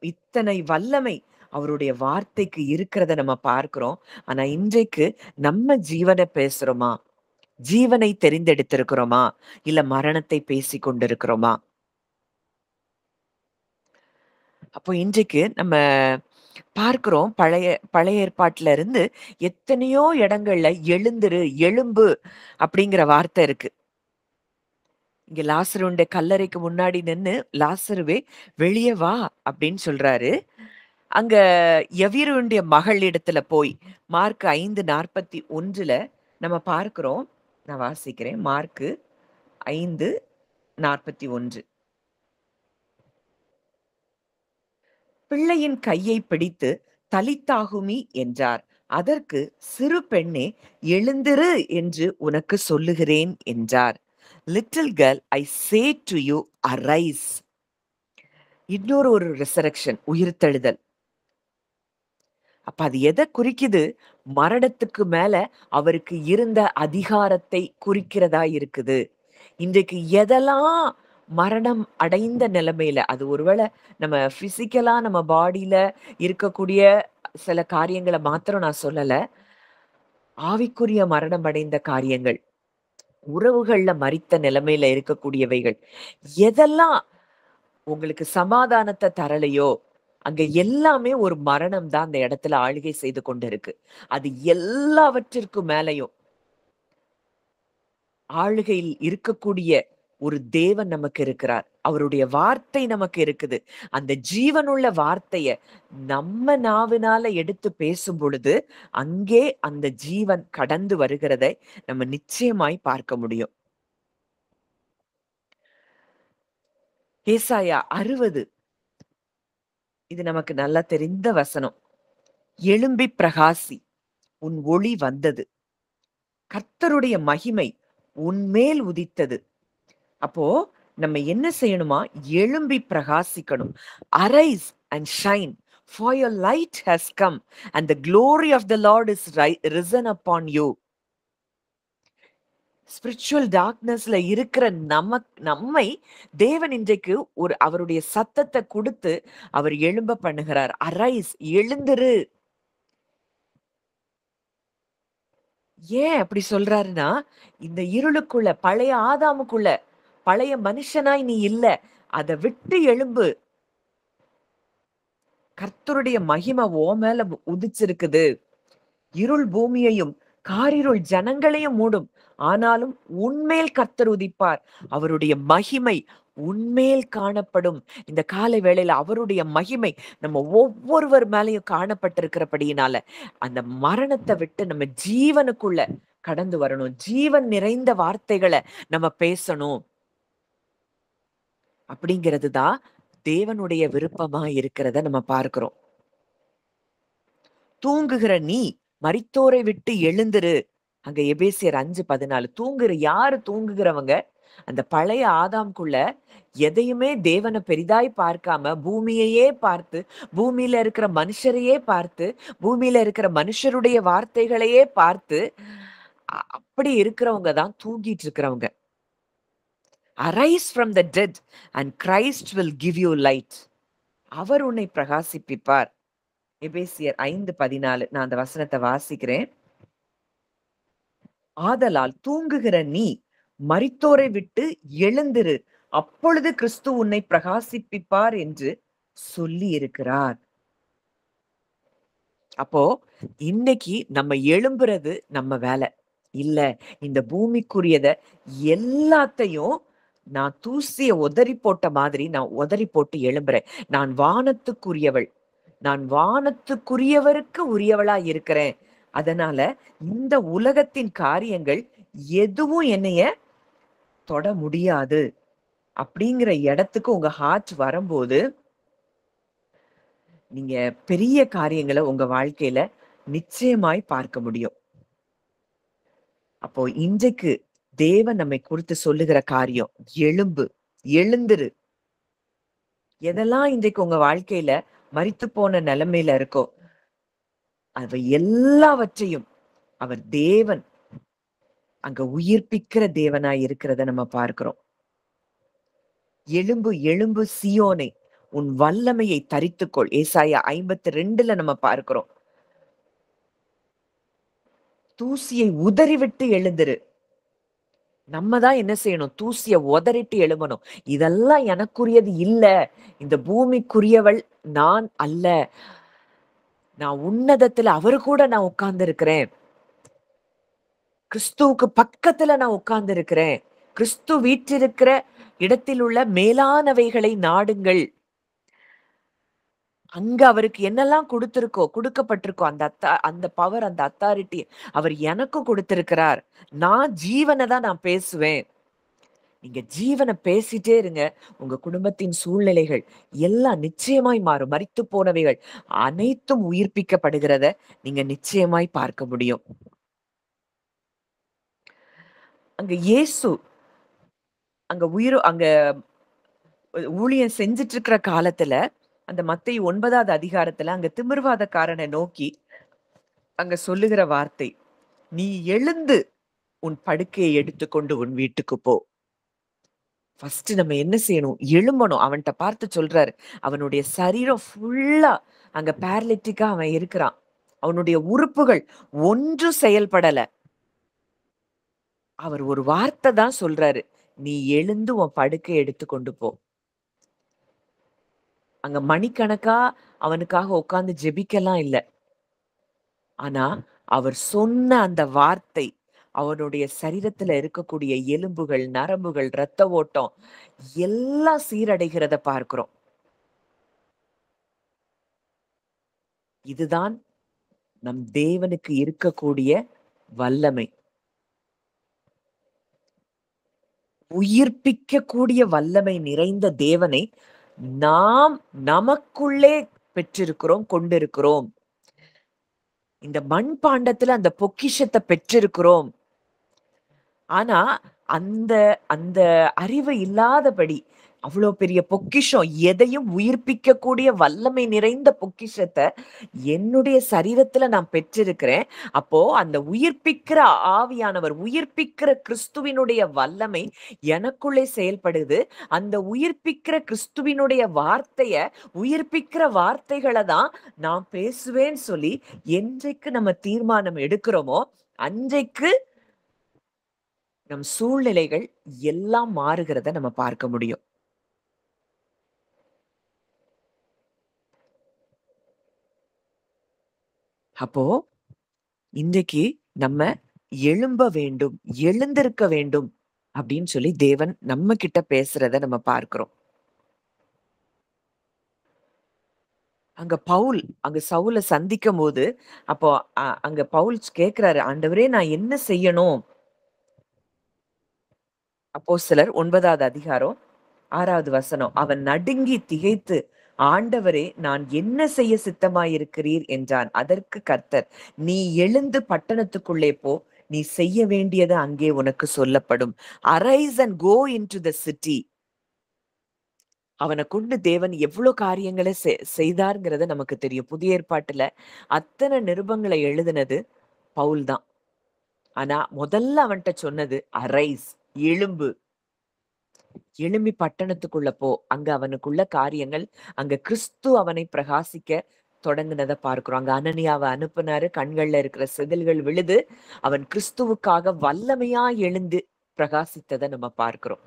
S1: இத்தனை வல்லமை அவருடைய வார்த்தைக்கு இருக்கிறத நம்ம பார்க்கிறோம். ஆனா இன்றைக்கு நம்ம ஜீவனை பேசுறோமா? ஜீவனை தெரிந்தெடுத்திருக்கிறோமா? இல்ல மரணத்தை பேசிக் கொண்டிருக்கிறோமா? அப்போ இன்றைக்கு நம்ம பார்க்கிறோம், பழைய ஏற்பாட்டுல இருந்து எத்தனையோ இடங்கள்ல எழுந்திரு, எழும்பு அப்படிங்கிற வார்த்தை இருக்கு. இங்க லாசருடைய கல்லறைக்கு முன்னாடி நின்னு லாசருவே வெளியே வா அப்படின்னு சொல்றாரு. அங்க யவீருடைய மகள் இடத்துல போய் மார்க் 5:41 நம்ம பார்க்கிறோம். நான் வாசிக்கிறேன். மார்க் 5:41. பிள்ளையின் கையை பிடித்து தலித்தாகுமி என்றார். அதற்கு சிறு பெண்ணே எழுந்திரு என்று உனக்கு சொல்லுகிறேன் என்றார். Little girl, I say to you arise. இன்னொரு ஒரு ரிசரக்ஷன், உயிர்த்தெழுதல். அப்ப அது எதை குறிக்குது? மரணத்துக்கு மேல அவருக்கு இருந்த அதிகாரத்தை குறிக்கிறதா இருக்குது. இன்றைக்கு எதெல்லாம் மரணம் அடைந்த நிலைமையில, அது ஒருவேளை நம்ம பிசிக்கலா நம்ம பாடியில இருக்கக்கூடிய சில காரியங்களை மாத்திரம் நான் சொல்லல. ஆவிக்குரிய மரணம் அடைந்த காரியங்கள், உறவுகள்ல மரித்த நிலைமையில இருக்கக்கூடியவைகள், எதெல்லாம் உங்களுக்கு சமாதானத்தை தரலையோ அங்க எல்லாமே ஒரு மரணம் தான் அந்த இடத்துல ஆளுகை செய்து கொண்டு இருக்கு. அது எல்லாவற்றிற்கும் மேலையும் ஆளுகையில் இருக்கக்கூடிய ஒரு தேவன் நமக்கு இருக்கிறார். அவருடைய வார்த்தை நமக்கு இருக்குது. அந்த ஜீவனுள்ள வார்த்தைய நம்ம நாவினால எடுத்து பேசும் பொழுது அங்கே அந்த ஜீவன் கடந்து வருகிறதை நம்ம நிச்சயமாய் பார்க்க முடியும். ஏசாயா 60, இது நமக்கு நல்லா தெரிந்த வசனம். எழும்பி பிரகாசி, உன் ஒளி வந்தது, கர்த்தருடைய மகிமை உன்மேல் உதித்தது. அப்போ நம்ம என்ன செய்யணுமா? எழும்பி பிரகாசிக்கணும். Arise and shine, for your light has come and the glory of the Lord is risen upon you. Spiritual டார்க்னஸ்ல இருக்கிற நம்மை தேவன் இன்றைக்கு அவருடைய சத்தத்தை கொடுத்து அவர் எழும்ப பண்ணுகிறார். அரைஸ், எழுந்திரு. ஏன் அப்படி சொல்றாருன்னா, இந்த இருளுக்குள்ள, பழைய ஆதாமுக்குள்ள, பழைய மனுஷனாய் நீ இல்ல, அதை விட்டு எழும்பு. கர்த்தருடைய மகிமை ஓ மேல உதிச்சிருக்குது. இருள் பூமியையும் காரிருள் ஜனங்களையும் மூடும், ஆனாலும் உன்மேல் கர்த்தர் உதிப்பார். அவருடைய மகிமை உன்மேல் காணப்படும். இந்த காலை வேளையில அவருடைய மகிமை நம்ம ஒவ்வொருவர் மேலையும் காணப்பட்டிருக்கிறபடியினால அந்த மரணத்தை விட்டு நம்ம ஜீவனுக்குள்ள கடந்து வரணும். ஜீவன் நிறைந்த வார்த்தைகளை நம்ம பேசணும். அப்படிங்கிறது தான் தேவனுடைய விருப்பமா இருக்கிறத நம்ம பார்க்கிறோம். தூங்குகிற நீ மரித்தோரை விட்டு எழுந்திரு. அங்க எபேசியர் 5:14. யாரு தூங்குகிறவங்க? அந்த பழைய ஆதாம்குள்ள எதையுமே தேவனை பெரிதாய் பார்க்காம பூமியையே பார்த்து, பூமியில இருக்கிற மனுஷரையே பார்த்து, பூமியில இருக்கிற மனுஷருடைய வார்த்தைகளையே பார்த்து அப்படி இருக்கிறவங்க தான் தூங்கிட்டு இருக்கிறவங்க. Arise from the dead and Christ will give you light. அவர் உன்னை பிரகாசிப்பிப்பார். எபேசியர் 5:14. நான் அந்த வசனத்தை வாசிக்கிறேன். ஆதலால் தூங்குகிற நீ மரித்தோரை விட்டு எழுந்திரு, அப்பொழுது கிறிஸ்து உன்னை பிரகாசிப்பிப்பார் என்று சொல்லி இருக்கிறார். அப்போ இன்னைக்கு நம்ம எழும்புறது நம்ம வேலை இல்ல. இந்த பூமிக்குரியத எல்லாத்தையும் நான் தூசிய உதறி போட்ட மாதிரி நான் உதறி போட்டு எழும்புறேன். நான் வானத்துக்குரியவள், நான் வானத்துக்குரியவருக்கு உரியவளா இருக்கிறேன். அதனால இந்த உலகத்தின் காரியங்கள் எதுவும் என்னைய தொட முடியாது அப்படிங்கிற இடத்துக்கு உங்க ஹார்ட் வரும்போது நீங்க பெரிய காரியங்களை உங்க வாழ்க்கையில நிச்சயமாய் பார்க்க முடியும். அப்போ இன்றைக்கு தேவன் நம்மை குறித்து சொல்லுகிற காரியம், எழும்பு, எழுந்திரு. எதெல்லாம் இன்றைக்கு உங்க வாழ்க்கையில மரித்து போன நிலைமையில இருக்கோ அவை எல்லாவற்றையும் அவர் தேவன் அங்க உயிர்ப்பிக்கிற தேவனாய் இருக்கிறத நம்ம பார்க்கிறோம். எழும்பு எழும்பு சீயோனே, உன் வல்லமையை தரித்துக்கொள். ஏசாயா 52 நம்ம பார்க்கிறோம். தூசியை உதறிவிட்டு எழுந்திரு. நம்ம தான் என்ன செய்யணும்? தூசிய உதறிட்டு எழும்பணும். இதெல்லாம் எனக்குரியது இல்ல, இந்த பூமிக்குரியவள் நான் அல்ல, நான் உன்னதத்துல அவரு கூட நான் உட்கார்ந்து இருக்கிறேன், கிறிஸ்துவுக்கு பக்கத்துல நான் உட்கார்ந்து இருக்கிறேன், கிறிஸ்து வீற்றிருக்கிற இடத்தில் உள்ள மேலானவைகளை நாடுங்கள். அங்க அவருக்கு என்னெல்லாம் கொடுக்கப்பட்டிருக்கோ அந்த பவர், அந்த அத்தாரிட்டி அவர் எனக்கும் கொடுத்திருக்கிறார். நான் ஜீவனை தான் நான் பேசுவேன். நீங்க ஜீவனை பேசிட்டே இருங்க. உங்க குடும்பத்தின் சூழ்நிலைகள் எல்லாம் நிச்சயமாய் மாறும். மரித்து போனவைகள் அனைத்தும் உயிர்ப்பிக்கப்படுகிறத நீங்க நிச்சயமாய் பார்க்க முடியும். அங்க இயேசு அங்க ஊழியம் செஞ்சிட்டு இருக்கிற காலத்துல அந்த மத்தேயு 9வது அதிகாரத்துல அங்க திமிர்வாதக்காரனை நோக்கி அங்க சொல்லுகிற வார்த்தை, நீ எழுந்து உன் படுக்கையை எடுத்துக்கொண்டு உன் வீட்டுக்கு போ. ஃபர்ஸ்ட் நம்ம என்ன செய்யணும்? எழும்பணும். அவன்கிட்ட பார்த்து சொல்றாரு, அவனுடைய சரீரம் ஃபுல்லா அங்க பேரலிட்டிக்கா அவன் இருக்கிறான். அவனுடைய உறுப்புகள் ஒன்றும் செயல்படல. அவர் ஒரு வார்த்தை தான் சொல்றாரு, நீ எழுந்து உன் படுக்கையை எடுத்துக்கொண்டு போ. அங்க மணிக்கணக்கா அவனுக்காக உட்கார்ந்து ஜெபிக்கலாம் இல்ல. ஆனா அவர் சொன்ன அந்த வார்த்தை அவனுடைய சரீரத்துல இருக்கக்கூடிய எலும்புகள், நரம்புகள், இரத்த ஓட்டம் எல்லாம் சீரடைகிறத பார்க்கிறோம். இதுதான் நம் தேவனுக்கு இருக்கக்கூடிய வல்லமை. உயிர்ப்பிக்கக்கூடிய வல்லமை நிறைந்த தேவனை நாம் நமக்குள்ளே பெற்றிருக்கிறோம், கொண்டிருக்கிறோம். இந்த மண்பாண்டத்துல அந்த பொக்கிஷத்தை பெற்றிருக்கிறோம். ஆனா அந்த அந்த அறிவு இல்லாதபடி அவ்வளோ பெரிய பொக்கிஷம், எதையும் உயிர்ப்பிக்க கூடிய வல்லமை நிறைந்த பொக்கிஷத்தை என்னுடைய சரீரத்துல நான் பெற்றிருக்கிறேன். அப்போ அந்த உயிர்ப்பிக்கிற ஆவியானவர், உயிர்ப்பிக்கிற கிறிஸ்துவினுடைய வல்லமை எனக்குள்ளே செயல்படுது. அந்த உயிர்ப்பிக்கிற கிறிஸ்துவினுடைய உயிர்ப்பிக்கிற வார்த்தைகளை தான் நான் பேசுவேன்னு சொல்லி என்றைக்கு நம்ம தீர்மானம் எடுக்கிறோமோ அன்றைக்கு நம் சூழ்நிலைகள் எல்லாம் மாறுகிறத நம்ம பார்க்க முடியும். அப்போ இன்றைக்கு நம்ம எழும்ப வேண்டும், எழுந்திருக்க வேண்டும் அப்படின்னு சொல்லி தேவன் நம்ம கிட்ட பேசுறத நம்ம பார்க்கிறோம். அங்க சவுல சந்திக்கும் போது அப்போ அங்க பவுல் கேக்குறாரு, ஆண்டவரே நான் என்ன செய்யணும்? அப்போஸ்தலர் 9வது அதிகாரம் 6வது வசனம். அவன் நடுங்கி திகைத்து, ஆண்டவரே நான் என்ன செய்ய சித்தமாயிருக்கிறீர் என்றான். அதற்கு கர்த்தர், நீ எழுந்து பட்டணத்துக்குள்ளே போ, நீ செய்ய வேண்டியது அங்கே உனக்கு சொல்லப்படும். Arise and go into the city. அவனை கொண்டு தேவன் எவ்வளவு காரியங்களை செய்தார்ங்கிறத நமக்கு தெரியும். புதிய ஏற்பாட்டுல அத்தனை நிருபங்களை எழுதினது பவுல் தான். ஆனா முதல்ல அவன்கிட்ட சொன்னது அரைஸ், எழும்பு. எழும்பி பட்டணத்துக்குள்ள போ. அங்க அவனுக்குள்ள காரியங்கள், அங்க கிறிஸ்து அவனை பிரகாசிக்க தொடங்குனத பார்க்கிறோம். அங்க அனனியாவ அனுப்புனாரு. கண்கள்ல இருக்கிற செதில்கள் விழுது. அவன் கிறிஸ்துவுக்காக வல்லமையா எழுந்து பிரகாசித்தத நம்ம பார்க்கிறோம்.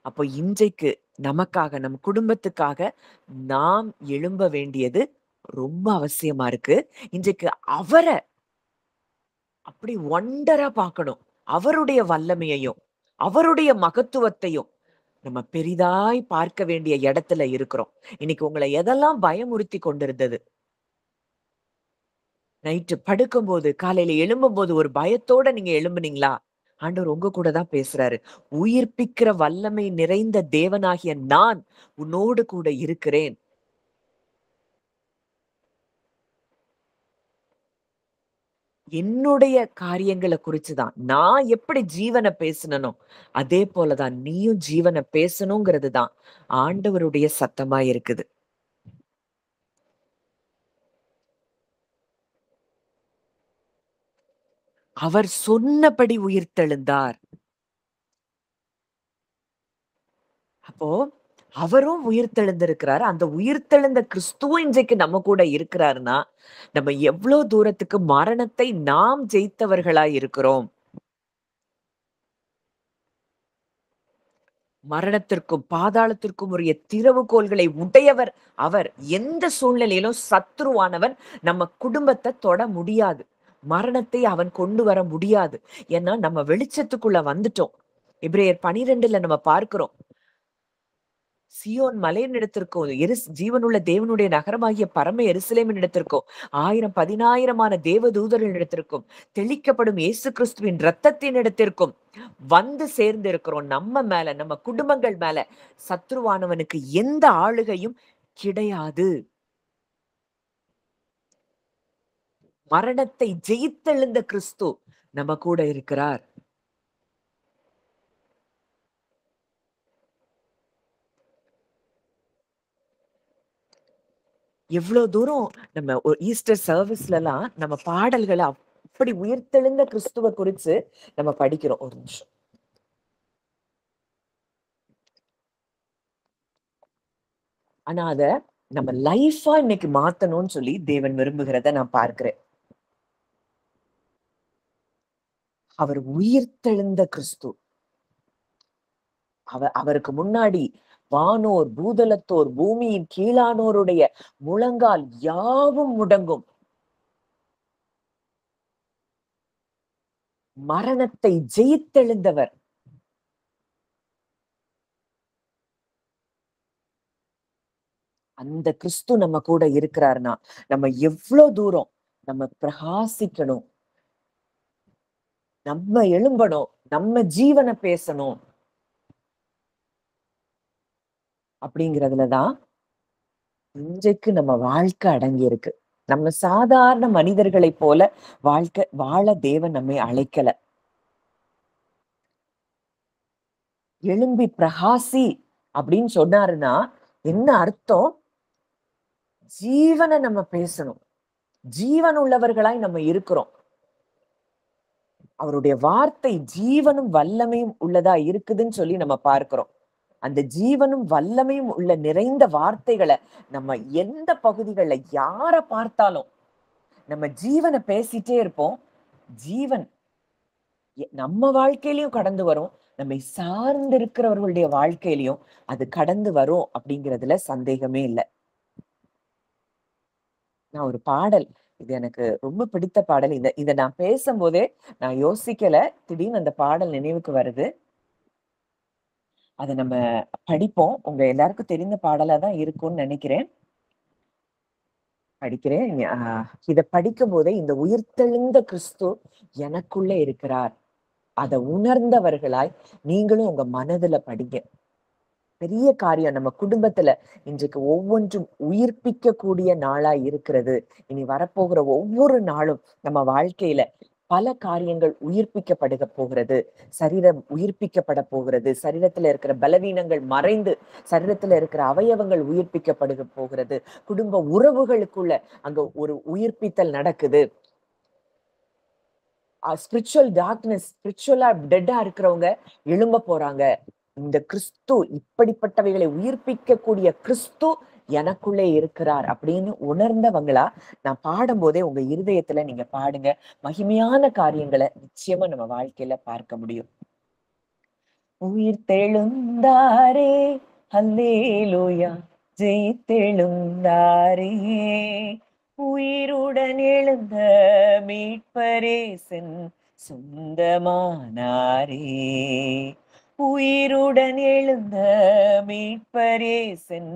S1: அப்போ இன்றைக்கு நமக்காக, நம் குடும்பத்துக்காக நாம் எழும்ப வேண்டியது ரொம்ப அவசியமா இருக்கு. இன்றைக்கு அவர அப்படி ஒண்டரா பார்க்கணும். அவருடைய வல்லமையையும், அவருடைய மகத்துவத்தையும் நம்ம பெரிதாய் பார்க்க வேண்டிய இடத்துல இருக்கிறோம். இன்னைக்கு உங்களை எதெல்லாம் பயமுறுத்தி கொண்டிருந்தது? நைட்டு படுக்கும்போது, காலையில எழும்பும்போது ஒரு பயத்தோட நீங்க எழும்புனீங்களா? ஆண்டவர் உங்க கூட தான் பேசுறாரு. உயிர்ப்பிக்கிற வல்லமை நிறைந்த தேவனாகிய நான் உன்னோடு கூட இருக்கிறேன். என்னுடைய காரியங்கள குறிச்சு தான். நான் எப்படி ஜீவன பேசுனனோ, அதே போல தான் நீயும் ஜீவன பேசணுங்கிறது தான் ஆண்டவருடைய சத்தமா இருக்குது. அவர் சொன்னபடி உயிர்த்தெழுந்தார். அப்போ அவரும் உயிர்த்தெழுந்திருக்கிறாரு. அந்த உயிர்த்தெழுந்த கிறிஸ்துவும் இன்றைக்கு நம்ம கூட இருக்கிறாருன்னா, நம்ம எவ்ளோ தூரத்துக்கு மரணத்தை நாம் ஜெயித்தவர்களாய் இருக்கிறோம். மரணத்திற்கும், பாதாளத்திற்கும் உரிய திறவுகோல்களை உடையவர் அவர். எந்த சூழ்நிலையிலும் சத்துருவானவன் நம்ம குடும்பத்த தொட முடியாது. மரணத்தை அவன் கொண்டு வர முடியாது. ஏன்னா நம்ம வெளிச்சத்துக்குள்ள வந்துட்டோம். எபிரேயர் 12ல நம்ம பார்க்கிறோம். சியோன் மலையினிடத்திற்கும், ஜீவனுள்ள தேவனுடைய நகரமாகிய பரம எருசலேமினிடத்திற்கும், 1000 10,000மான தேவதூதர்களிடத்திற்கும், தெளிக்கப்படும் இயேசு கிறிஸ்துவின் இரத்தத்தினிடத்திற்கும் வந்து சேர்ந்திருக்கிறோம். நம்ம மேல, நம்ம குடும்பங்கள் மேல சத்துருவானவனுக்கு எந்த ஆளுகையும் கிடையாது. மரணத்தை ஜெயித்தெழுந்த கிறிஸ்து நம்ம கூட இருக்கிறார். எவ்ளோ தூரம் நம்ம ஈஸ்டர் சர்வீஸ்லலாம் நம்ம பாடல்கள அப்படி உயிர்த்தெழுந்த கிறிஸ்துவ குறிச்சு நம்ம படிக்கிறோம். ஒரு நிமிஷம். ஆனா அத நம்ம லைஃபா இன்னைக்கு மாத்தணும்னு சொல்லி தேவன் விரும்புகிறத நான் பார்க்கிறேன். அவர் உயிர்த்தெழுந்த கிறிஸ்து. அவருக்கு முன்னாடி வானோர், பூதலத்தோர், பூமியின் கீழானோருடைய முழங்கால் யாவும் முடங்கும். மரணத்தை ஜெயித்தெழுந்தவர். அந்த கிறிஸ்து நம்ம கூட இருக்கிறாருன்னா, நம்ம எவ்ளோ தூரம் நம்ம பிரகாசிக்கணும். நம்ம எழும்பணும். நம்ம ஜீவன பேசணும். அப்படிங்கிறதுல தான் இன்றைக்கு நம்ம வாழ்க்கை அடங்கி இருக்கு. நம்ம சாதாரண மனிதர்களைப் போல வாழ்க்கை வாழ தேவன் நம்மை அழைக்கல. எழும்பி பிரகாசி அப்படின்னு சொன்னாருன்னா, என்ன அர்த்தம்? ஜீவன நம்ம பேசணும். ஜீவன் உள்ளவர்களாய் நம்ம இருக்கிறோம். அவருடைய வார்த்தை ஜீவனும் வல்லமையும் உள்ளதா இருக்குதுன்னு சொல்லி நம்ம பார்க்கிறோம். அந்த ஜீவனும் வல்லமையும் உள்ள நிறைந்த வார்த்தைகளை நம்ம எந்த பகுதிகள்ல யார பார்த்தாலும் நம்ம ஜீவன பேசிட்டே இருப்போம். ஜீவன் நம்ம வாழ்க்கையிலயும் கடந்து வரும். நம்மை சார்ந்து இருக்கிறவர்களுடைய வாழ்க்கையிலயும் அது கடந்து வரும் அப்படிங்கிறதுல சந்தேகமே இல்ல. நான் ஒரு பாடல், இது எனக்கு ரொம்ப பிடித்த பாடல். இத நான் பேசும்போதே நான் யோசிக்கல. திடீர்னு அந்த பாடல் நினைவுக்கு வருது. அத நம்ம படிப்போம். உங்க எல்லாருக்கும் தெரிந்த பாடலா தான் இருக்கும்னு நினைக்கிறேன். படிக்கிறேன். இத படிக்கும்போதே இந்த உயிர்த்தெழுந்த கிறிஸ்து எனக்குள்ள இருக்கிறார். அத உணர்ந்தவர்களாய் நீங்களும் உங்க மனதுல படிங்க. பெரிய காரியம் நம்ம குடும்பத்துல இன்றைக்கு ஒவ்வொன்றும் உயிர்ப்பிக்கக்கூடிய நாளா இருக்கிறது. இனி வரப்போகிற ஒவ்வொரு நாளும் நம்ம வாழ்க்கையில பல காரியங்கள் உயிர்ப்பிக்கப்படுக போகிறது. சரீரம் உயிர்ப்பிக்கப்பட போகிறது. சரீரத்துல இருக்கிற பலவீனங்கள் மறைந்து சரீரத்துல இருக்கிற அவயவங்கள் உயிர்ப்பிக்கப்படுக போகிறது. குடும்ப உறவுகளுக்குள்ள அங்க ஒரு உயிர்ப்பித்தல் நடக்குது. ஸ்பிரிச்சுவல் டார்க்னஸ், ஸ்பிரிச்சுவலா டெட்டா இருக்கிறவங்க எழும்ப போறாங்க. இந்த கிறிஸ்து, இப்படிப்பட்டவைகளை உயிர்ப்பிக்கக்கூடிய கிறிஸ்து எனக்குள்ளே இருக்கிறார் அப்படின்னு உணர்ந்தவங்களா நான் பாடும்போதே உங்க இருதயத்துல நீங்க பாடுங்க. மகிமையான காரியங்களை நிச்சயமா நம்ம வாழ்க்கையில பார்க்க முடியும். உயிர்த்தெழுந்தாரே, அல்லேலூயா, ஜெயித்தெழுந்தாரே, உயிருடன் எழுந்த மீட்பரே சென் சொந்தமானாரே, உயிருடன் எழுந்த மீட்பரே சென்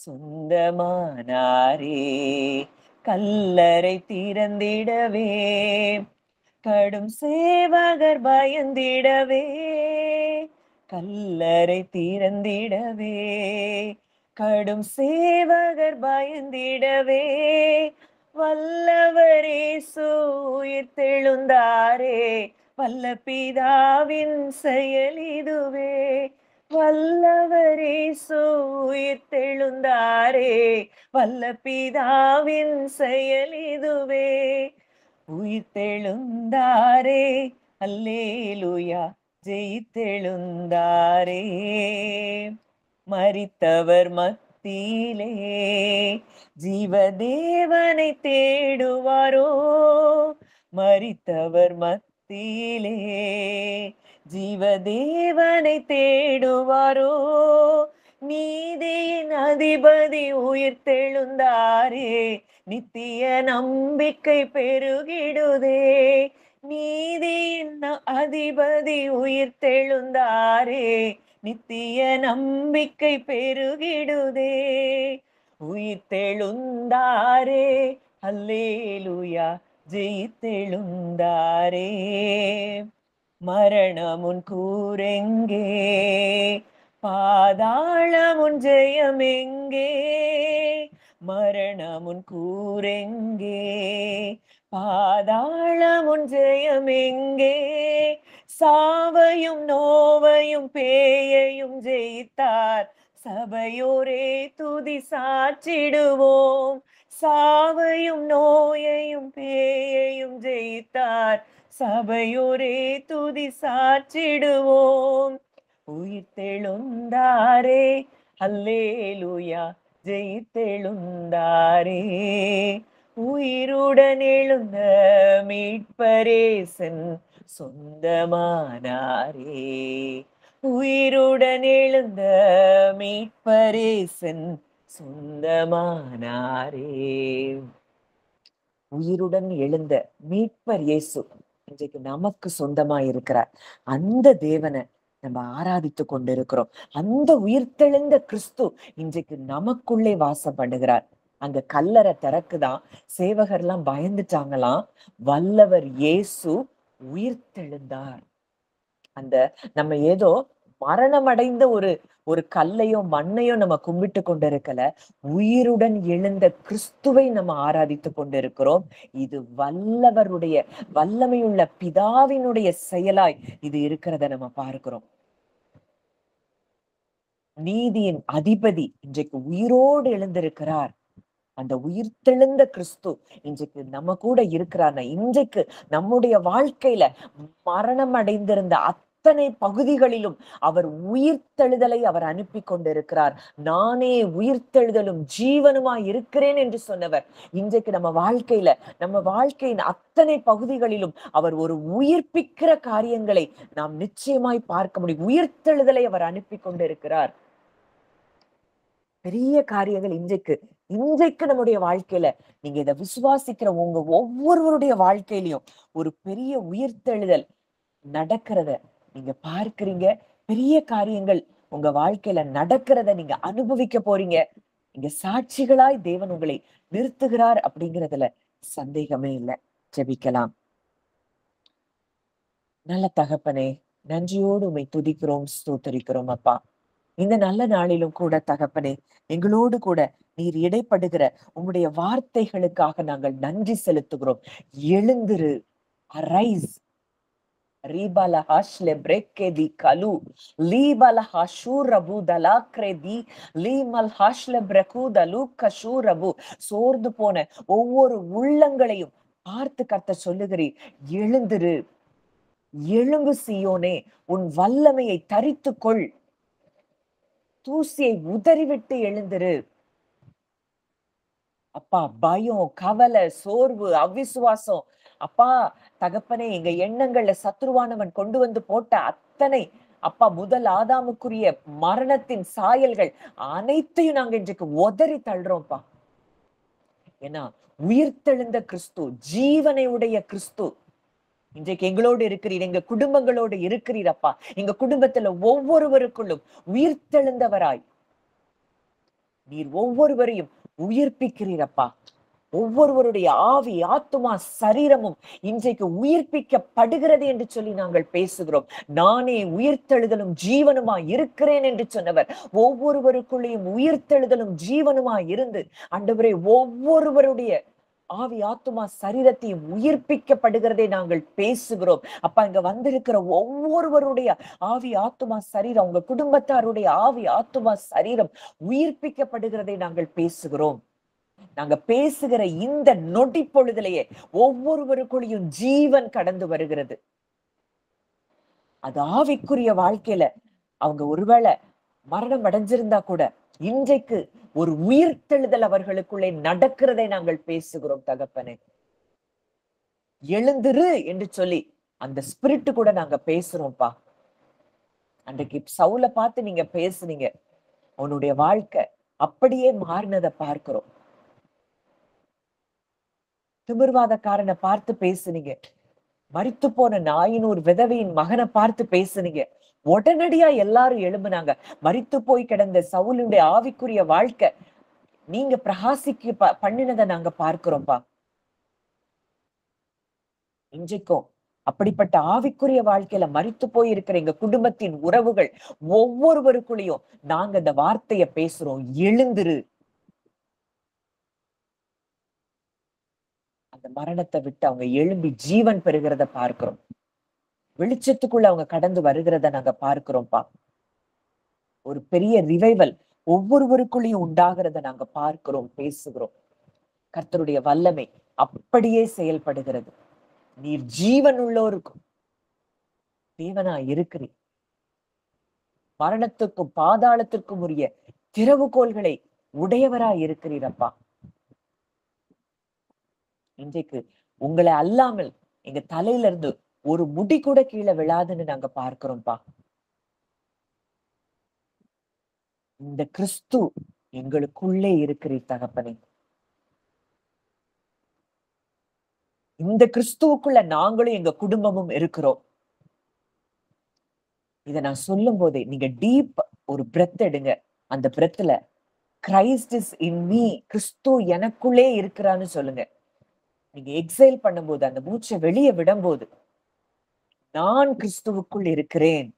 S1: சொந்தமானாரே, கல்லறை திறந்திடவே கடும் சேவகர் பயந்திடவே, கல்லறை திறந்திடவே கடும் சேவகர் பயந்திடவே, வல்லவரே உயிர்த்தெழுந்தாரே, வல்ல பிதாவின் செயல் இதுவே, வல்லவரே உயிர்த்தெழுந்தாரே, வல்ல பிதாவின் செயல் இதுவே, உயிர்த்தெழுந்தாரே, அல்லேலூயா, ஜெயித்தெழுந்தாரே, மரித்தவர் மத்தியிலே ஜீவதேவனை தேடுவாரோ, மரித்தவர் மத்தியிலே ஜீவதேவனை தேடுவாரோ, நீதியின் அதிபதி உயிர்த்தெழுந்தாரே, நித்திய நம்பிக்கை பெருகிடுதே, நீதியின் அதிபதி உயிர்த்தெழுந்தாரே, நித்திய நம்பிக்கை பெருகிடுதே, உயிர்த்தெழுந்தாரே, அல்லேலூயா, ஜெயித்தெழுந்தாரே, மரணமுன் கூரெங்கே, பாதாளமுன் ஜெயமெங்கே, மரணமுன் கூரெங்கே, பாதாளமுன் ஜெயமெங்கே, சாவையும் நோவையும் பேயையும் ஜெயித்தார், சபையோரே துதி சாற்றிடுவோம், சாவையும் நோயையும் பேயையும் ஜெயித்தார், சபையோரே துதி சாற்றிடுவோம், உயிர்த்தெழுந்தாரே, அல்லேலூயா, ஜெயித்தெழுந்தாரே, உயிருடன் எழுந்த மீட்பரே சென் சொந்தமானாரே, உயிருடன் எழுந்த மீட்பரே சென் சொந்தமானாரே, உயிருடன் எழுந்த மீட்பர் இயேசு இன்றைக்கு நமக்கு சொந்தமா இருக்கிறார். அந்த தேவனை நம்ம ஆராதித்து கொண்டிருக்கிறோம். அந்த உயிர்த்தெழுந்த கிறிஸ்து இன்றைக்கு நமக்குள்ளே வாசம் பண்ணுகிறார். அங்க கல்லறை திறக்குதான், சேவகர்லாம் பயந்துட்டாங்களாம். வல்லவர் இயேசு உயிர்த்தெழுந்தார். அந்த நம்ம ஏதோ மரணம் அடைந்த ஒரு கல்லையோ மண்ணையோ நம்ம கும்பிட்டு கொண்டிருக்கல, உயிருடன் எழுந்த கிறிஸ்துவை நம்ம ஆராதித்து கொண்டிருக்கிறோம். இது வல்லவருடைய வல்லமையுள்ள பிதாவினுடைய செயலாய் இது இருக்கிறத நம்ம பார்க்கிறோம். நீதியின் அதிபதி இன்றைக்கு உயிரோடு எழுந்திருக்கிறார். அந்த உயிர்த்தெழுந்த கிறிஸ்து இன்றைக்கு நம்ம கூட இருக்கிறார். இன்றைக்கு நம்முடைய வாழ்க்கையில மரணம் அடைந்திருந்த அத்தனை பகுதிகளிலும் அவர் உயிர்த்தெழுதலை அவர் அனுப்பி கொண்டிருக்கிறார். நானே உயிர்த்தெழுதலும் ஜீவனுமாய் இருக்கிறேன் என்று சொன்னவர் இன்றைக்கு நம்ம வாழ்க்கையின் அத்தனை பகுதிகளிலும் அவர் ஒரு உயிர்ப்பிக்கிற காரியங்களை நாம் நிச்சயமாய் பார்க்க முடியும். உயிர்த்தெழுதலை அவர் அனுப்பி கொண்டிருக்கிறார். பெரிய காரியங்கள் இன்றைக்கு நம்முடைய வாழ்க்கையில நீங்க இதை விசுவாசிக்கிற உங்க ஒவ்வொருவருடைய வாழ்க்கையிலையும் ஒரு பெரிய உயிர்த்தெழுதல் நடக்கிறத நீங்க பார்க்கிறீங்க. பெரிய காரியங்கள் உங்க வாழ்க்கையில நடக்கிறத நீங்க அனுபவிக்க போறீங்க. இங்க சாட்சிகளாய் தேவன் உங்களை நிறுத்துகிறார் அப்படிங்கிறதுல சந்தேகமே இல்லை. ஜெபிக்கலாம். நல்ல தகப்பனே, நன்றியோடு உம்மை துதிக்கிறோம், ஸ்தோத்தரிக்கிறோம் அப்பா. இந்த நல்ல நாளிலும் கூட தகப்பனே, எங்களோடு கூட நீர் இடைப்படுகிற உம்முடைய வார்த்தைகளுக்காக நாங்கள் நன்றி செலுத்துகிறோம். எழுந்திரு, அரைஸ். ரீபால ஹாஷ்லே பிரேக்கே தி கலு லீபால ஹஷூரபு தலாக்ரே தி லீமல் ஹாஷ்லே பிரகு தலு கஷூரபு. சோர்ந்து போன ஒவ்வொரு உள்ளங்களையும் பார்த்து கர்த்தர் சொல்லுகிறீர், எழுந்திரு, எழும்பு சீயோனே, உன் வல்லமையை தரித்துக்கொள். தூசியை உதறிவிட்டு எழுந்திரு. அப்பா, பயம், கவலை, சோர்வு, அவிசுவாசம், அப்பா தகப்பனே, எங்க எண்ணங்கள்ல சத்துருவானவன் கொண்டு வந்து போட்ட அத்தனை, அப்பா, முதல் ஆதாமுக்குரிய மரணத்தின் சாயல்கள் அனைத்தையும் நாங்க இன்றைக்கு உதறி தள்ளுறோம்ப்பா. ஏன்னா உயிர்த்தெழுந்த கிறிஸ்து, ஜீவனை உடைய கிறிஸ்து இன்றைக்கு எங்களோடு இருக்கிறீர், எங்க குடும்பங்களோடு இருக்கிறீரப்பா. எங்க குடும்பத்துல ஒவ்வொருவருக்குள்ளும் உயிர்த்தெழுந்தவராய் நீர் ஒவ்வொருவரையும் உயிர்ப்பிக்கிறீரப்பா. ஒவ்வொருவருடைய ஆவி, ஆத்துமா, சரீரமும் இன்றைக்கு உயிர்ப்பிக்கப்படுகிறது என்று சொல்லி நாங்கள் பேசுகிறோம். நானே உயிர்த்தெழுதலும் ஜீவனுமா இருக்கிறேன் என்று சொன்னவர் ஒவ்வொருவருக்குள்ளேயும் உயிர்த்தெழுதலும் ஜீவனுமா இருந்து ஆண்டவரே ஒவ்வொருவருடைய ஆவி, ஆத்துமா, சரீரத்தையும் உயிர்ப்பிக்கப்படுகிறதை நாங்கள் பேசுகிறோம். அப்பா, இங்க வந்திருக்கிற ஒவ்வொருவருடைய ஆவி, ஆத்துமா, சரீரம், உங்க குடும்பத்தாருடைய ஆவி, ஆத்துமா, சரீரம் உயிர்ப்பிக்கப்படுகிறதை நாங்கள் பேசுகிறோம். நாங்க பேசுகிற இந்த நொடி பொழுதிலேயே ஒவ்வொருவருக்குள்ளேயும் ஜீவன் கடந்து வருகிறது. அது ஆவிக்குரிய வாழ்க்கையில அவங்க ஒருவேளை மரணம் அடைஞ்சிருந்தா கூட இன்றைக்கு ஒரு உயிர்த்தெழுதல் அவர்களுக்குள்ளே நடக்கிறதை நாங்கள் பேசுகிறோம் தகப்பனே. எழுந்திரு என்று சொல்லி அந்த ஸ்பிரிட் கூட நாங்க பேசுறோம்ப்பா. அன்றைக்கு சவுலை பார்த்து நீங்க பேசுனீங்க, உன்னுடைய வாழ்க்கை அப்படியே மாறினதை பார்க்கிறோம். திமிர்வாதக்காரனை பார்த்து பேசுனீங்க, மரித்து போன நாயினூர் விதவையின் மகனை பார்த்து பேசுனீங்க. உடனடியா எல்லாரும் எழும்புனாங்க. மரித்து போய் கிடந்த சவுலுடைய ஆவிக்குரிய வாழ்க்கை நீங்க பிரகாசிக்க பண்ணினதை நாங்க பார்க்கிறோம்ப்பா. இன்றைக்கும் அப்படிப்பட்ட ஆவிக்குரிய வாழ்க்கையில மரித்து போய் இருக்கிற எங்க குடும்பத்தின் உறவுகள் ஒவ்வொருவருக்குள்ளேயும் நாங்க இந்த வார்த்தைய பேசுறோம், எழுந்திரு. அந்த மரணத்தை விட்டு அவங்க எழும்பி ஜீவன் பெறுகிறத பார்க்கிறோம். வெளிச்சத்துக்குள்ள அவங்க கடந்து வருகிறத நாங்க பார்க்கிறோம்ப்பா. ஒரு பெரிய ரிவைவல் ஒவ்வொருவருக்குள்ளேயும் உண்டாகிறத நாங்க பார்க்கிறோம், பேசுகிறோம். கர்த்தருடைய வல்லமை அப்படியே செயல்படுகிறது. நீர் ஜீவன் உள்ளோருக்கும் தேவனா இருக்கிறீர். மரணத்துக்கும் பாதாளத்திற்கும் உரிய திறவுகோள்களை உடையவராய் இருக்கிறீரப்பா. இன்றைக்கு உங்களை அல்லாமல் எங்க தலையில இருந்து ஒரு முடி கூட கீழே விழாதுன்னு நாங்க பார்க்கிறோம்ப்பா. இந்த கிறிஸ்து எங்களுக்குள்ளே இருக்கிறீர் தகப்பனே. இந்த கிறிஸ்துவுக்குள்ள நாங்களும் எங்க குடும்பமும் இருக்கிறோம். இத நான் சொல்லும் போதே நீங்க டீப் ஒரு பிரெத் எடுங்க. அந்த பிரெத்ல கிரைஸ்ட் இஸ் இன் மீ, கிறிஸ்து எனக்குள்ளே இருக்கிறான்னு சொல்லுங்க. நீங்க எக்ஸைல் பண்ணும்போது, அந்த மூச்சை வெளியே விடும்போது, நான் கிறிஸ்துவுக்குள் இருக்கிறேன்.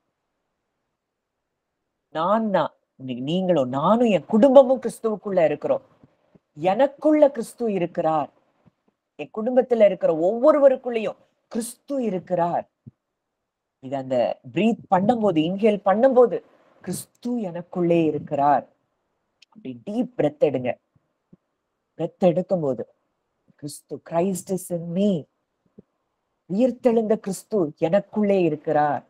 S1: நீங்களும் நானும் என் குடும்பமும் கிறிஸ்துவுக்குள்ள இருக்கிறோம். எனக்குள்ள கிறிஸ்து இருக்கிறார். என் குடும்பத்துல இருக்கிற ஒவ்வொருவருக்குள்ளயும் கிறிஸ்து இருக்கிறார். இது அந்த பிரீத் பண்ணும்போது, இன்ஹேல் பண்ணும்போது கிறிஸ்து எனக்குள்ளே இருக்கிறார். அப்படி டீப் பிரெத் எடுங்க. பிரெத் எடுக்கும் போது கிறிஸ்து, கிரைஸ்ட் இஸ் இன் மீ, உயிர்த்தெழுந்த கிறிஸ்து எனக்குள்ளே இருக்கிறார்.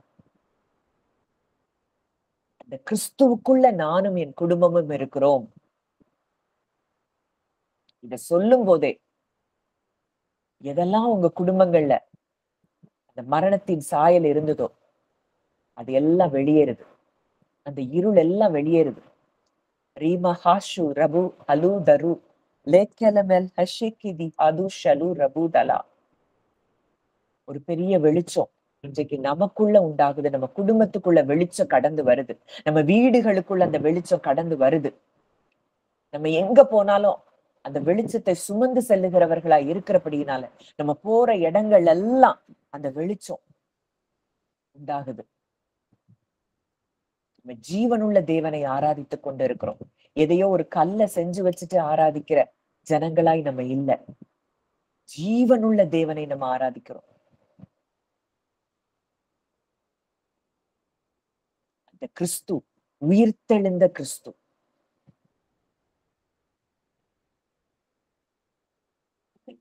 S1: அந்த கிறிஸ்துவுக்குள்ள நானும் என் குடும்பமும் இருக்கிறோம். இத சொல்லும் போதே எதெல்லாம் உங்க குடும்பங்கள்ல அந்த மரணத்தின் சாயல் இருந்ததோ அது எல்லாம் வெளியேறுது. அந்த இருள் எல்லாம் வெளியேறுது. ரீமா ஹாஷு ரபு அலு தரு லேக்கலமெல் ஹஷிகிதி அது ஷலு ரபு தலா. ஒரு பெரிய வெளிச்சம் இன்றைக்கு நமக்குள்ள உண்டாகுது. நம்ம குடும்பத்துக்குள்ள வெளிச்சம் கடந்து வருது. நம்ம வீடுகளுக்குள்ள அந்த வெளிச்சம் கடந்து வருது. நம்ம எங்க போனாலும் அந்த வெளிச்சத்தை சுமந்து செல்லுகிறவர்களா இருக்கிறபடினால நம்ம போற இடங்கள் எல்லாம் அந்த வெளிச்சம் உண்டாகுது. நம்ம ஜீவனுள்ள தேவனை ஆராதித்துக் கொண்டு இருக்கிறோம். எதையோ ஒரு கல்லை செஞ்சு வச்சுட்டு ஆராதிக்கிற ஜனங்களாய் நம்ம இல்ல. ஜீவனுள்ள தேவனை நம்ம ஆராதிக்கிறோம். அந்த கிறிஸ்து, உயிர்த்தெழுந்த கிறிஸ்து,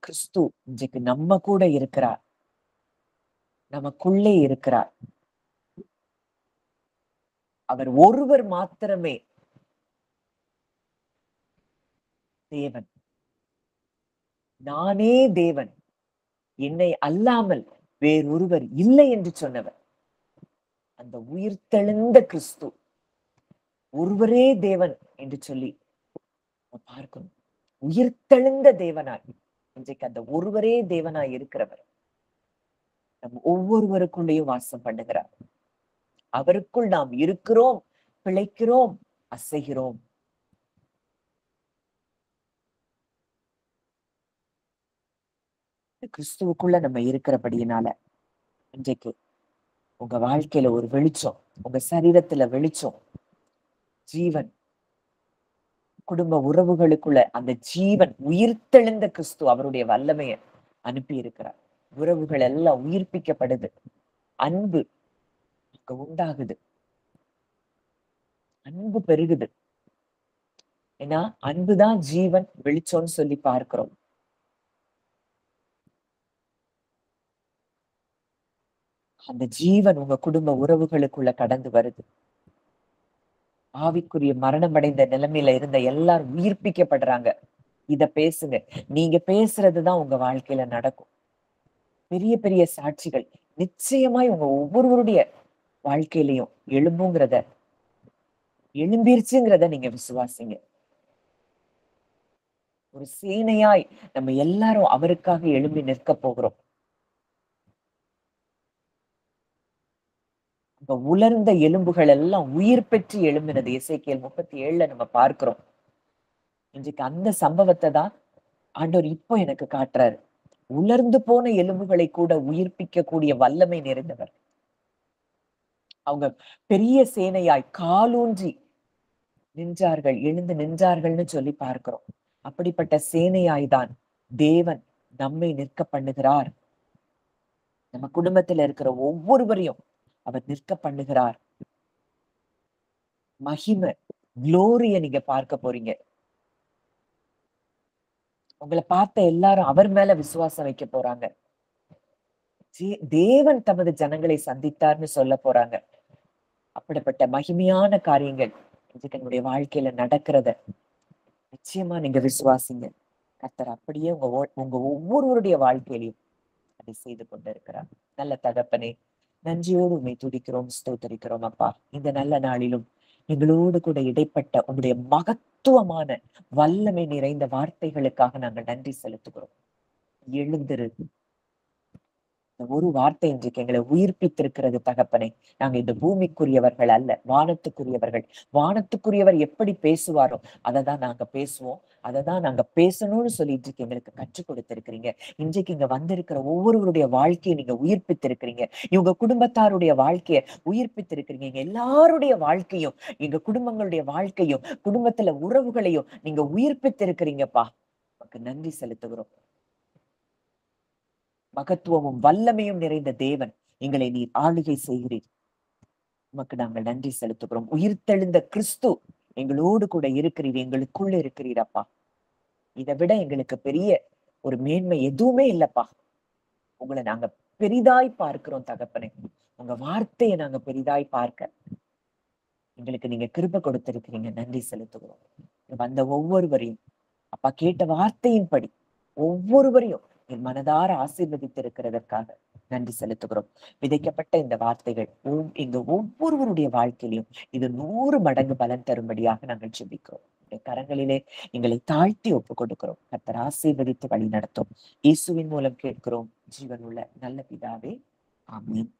S1: கிறிஸ்து இன்றைக்கு நம்ம கூட இருக்கிறார், நமக்குள்ளே இருக்கிறார். அவர் ஒருவர் மாத்திரமே தேவன், நானே தேவன், என்னை அல்லாமல் வேறொருவர் இல்லை என்று சொன்னவர். அந்த உயிர்த்தெழுந்த கிறிஸ்து ஒருவரே தேவன் என்று சொல்லி நம்ம பார்க்கணும். உயிர்த்தெழுந்த தேவனாய், இன்றைக்கு அந்த ஒருவரே தேவனாய் இருக்கிறவர் நம்ம ஒவ்வொருவருக்குள்ளேயும் வாசம் பண்ணுகிறார். அவருக்குள் நாம் இருக்கிறோம், பிழைக்கிறோம், அசைகிறோம். கிறிஸ்துவுக்குள்ள நம்ம இருக்கிறபடியினால இன்றைக்கு உங்க வாழ்க்கையில ஒரு வெளிச்சம், உங்க சரீரத்துல வெளிச்சம், ஜீவன், குடும்ப உறவுகளுக்குள்ள அந்த ஜீவன், உயிர்த்தெழுந்த கிறிஸ்து அவருடைய வல்லமையை அனுப்பி இருக்கிறார். உறவுகள் எல்லாம் உயிர்ப்பிக்கப்படுது, அன்பு அங்க உண்டாகுது, அன்பு பெருகுது. ஏன்னா அன்புதான் ஜீவன், வெளிச்சம்னு சொல்லி பார்க்கிறோம். அந்த ஜீவன் உங்க குடும்ப உறவுகளுக்குள்ள கடந்து வருது. ஆவிக்குரிய மரணம் அடைந்த நிலைமையில இருந்த எல்லாரும் உயிர்ப்பிக்கப்படுறாங்க. இத பேசுங்க. நீங்க பேசுறதுதான் உங்க வாழ்க்கையில நடக்கும். பெரிய பெரிய சாட்சிகள் நிச்சயமாய் உங்க ஒவ்வொருவருடைய வாழ்க்கையிலையும் எழும்பிருச்சுங்கிறத நீங்க விசுவாசிங்க. ஒரு சேனையாய் நம்ம எல்லாரும் அவருக்காக எழும்பி நிற்க போகிறோம். இப்ப உலர்ந்த எலும்புகள் எல்லாம் உயிர் பெற்று எழும்பினது எசேக்கியேல் 37ல நம்ம பார்க்கிறோம். இன்றைக்கு அந்த சம்பவத்தை தான் ஆண்டவர் இப்போ எனக்கு காட்டுறாரு. உலர்ந்து போன எலும்புகளை கூட உயிர்ப்பிக்க கூடிய வல்லமை நிறைந்தவர். அவங்க பெரிய சேனையாய் காலூன்றி நின்றார்கள், எழுந்து நின்றார்கள்னு சொல்லி பார்க்கிறோம். அப்படிப்பட்ட சேனையாய்தான் தேவன் நம்மை நிற்க பண்ணுகிறார். நம்ம குடும்பத்துல இருக்கிற ஒவ்வொருவரையும் அவர் நிற்க பண்ணுகிறார். மகிமை, குளோரிய நீங்க பார்க்க போறீங்க. உங்களை பார்த்த எல்லாரும் அவர் மேல விசுவாசம் வைக்க போறாங்க. தேவன் தமது ஜனங்களை சந்தித்தார்னு சொல்ல போறாங்க. அப்படிப்பட்ட மகிமையான காரியங்கள் இன்றைக்கு என்னுடைய வாழ்க்கையில நடக்கிறத நிச்சயமா நீங்க விசுவாசிங்க. கர்த்தர் அப்படியே உங்க ஒவ்வொருவருடைய வாழ்க்கையிலையும் அதை செய்து கொண்டிருக்கிறார். நல்ல தகப்பனே, நன்றியோடு உண்மை துதிக்கிறோம், ஸ்தோத்தரிக்கிறோம் அப்பா. இந்த நல்ல நாளிலும் எங்களோடு கூட இடைப்பட்ட உங்களுடைய மகத்துவமான வல்லமை நிறைந்த வார்த்தைகளுக்காக நாங்கள் நன்றி செலுத்துகிறோம். எழுந்திரு, ஒரு வார்த்தை இன்றைக்கு எங்களை உயிர்ப்பித்திருக்கிறது தகப்பனே. நாங்க இந்த பூமிக்குரியவர்கள் அல்ல, வானத்துக்குரியவர்கள். வானத்துக்குரியவர் எப்படி பேசுவாரோ அதை தான் நாங்க பேசுவோம், அதை தான் நாங்க பேசணும்னு சொல்லி இன்றைக்கு எங்களுக்கு கற்றுக் கொடுத்திருக்கிறீங்க. இன்றைக்கு இங்க வந்திருக்கிற ஒவ்வொருவருடைய வாழ்க்கையை நீங்க உயிர்ப்பித்திருக்கிறீங்க. இவங்க குடும்பத்தாருடைய வாழ்க்கையை உயிர்ப்பித்திருக்கிறீங்க. எங்க எல்லாருடைய வாழ்க்கையும், எங்க குடும்பங்களுடைய வாழ்க்கையும், குடும்பத்துல உறவுகளையும் நீங்க உயிர்ப்பித்திருக்கிறீங்கப்பா. உனக்கு நன்றி செலுத்துகிறோம். மகத்துவமும் வல்லமையும் நிறைந்த தேவன், எங்களை நீர் ஆளுகை செய்கிறீர். உமக்கு நாங்கள் நன்றி செலுத்துகிறோம். உயிர்த்தெழுந்த கிறிஸ்து எங்களோடு கூட இருக்கிறீர், எங்களுக்குள்ள இருக்கிறீர் அப்பா. இதை விட எங்களுக்கு பெரிய ஒரு மேன்மை எதுவுமே இல்லப்பா. உங்களை நாங்க பெரிதாய் பார்க்கிறோம் தகப்பனே. உங்க வார்த்தையை நாங்க பெரிதாய் பார்க்க எங்களுக்கு நீங்க கிருபை கொடுத்திருக்கிறீங்க. நன்றி செலுத்துகிறோம். வந்த ஒவ்வொருவரையும் அப்பா, கேட்ட வார்த்தையின்படி ஒவ்வொருவரையும் என் மனதார ஆசீர்வதித்திருக்கிறதற்காக நன்றி செலுத்துகிறோம். விதைக்கப்பட்ட இந்த வார்த்தைகள் எங்க ஒவ்வொருவருடைய வாழ்க்கையிலும் இது 100 மடங்கு பலன் தரும்படியாக நாங்கள் ஜெபிக்கிறோம். கரங்களிலே எங்களை தாழ்த்தி ஒப்புக் கொடுக்கிறோம். கர்த்தர் ஆசீர்வதித்து வழி நடத்தும். இயேசுவின் மூலம் கேட்கிறோம் ஜீவனுள்ள நல்ல பிதாவே, ஆமென்.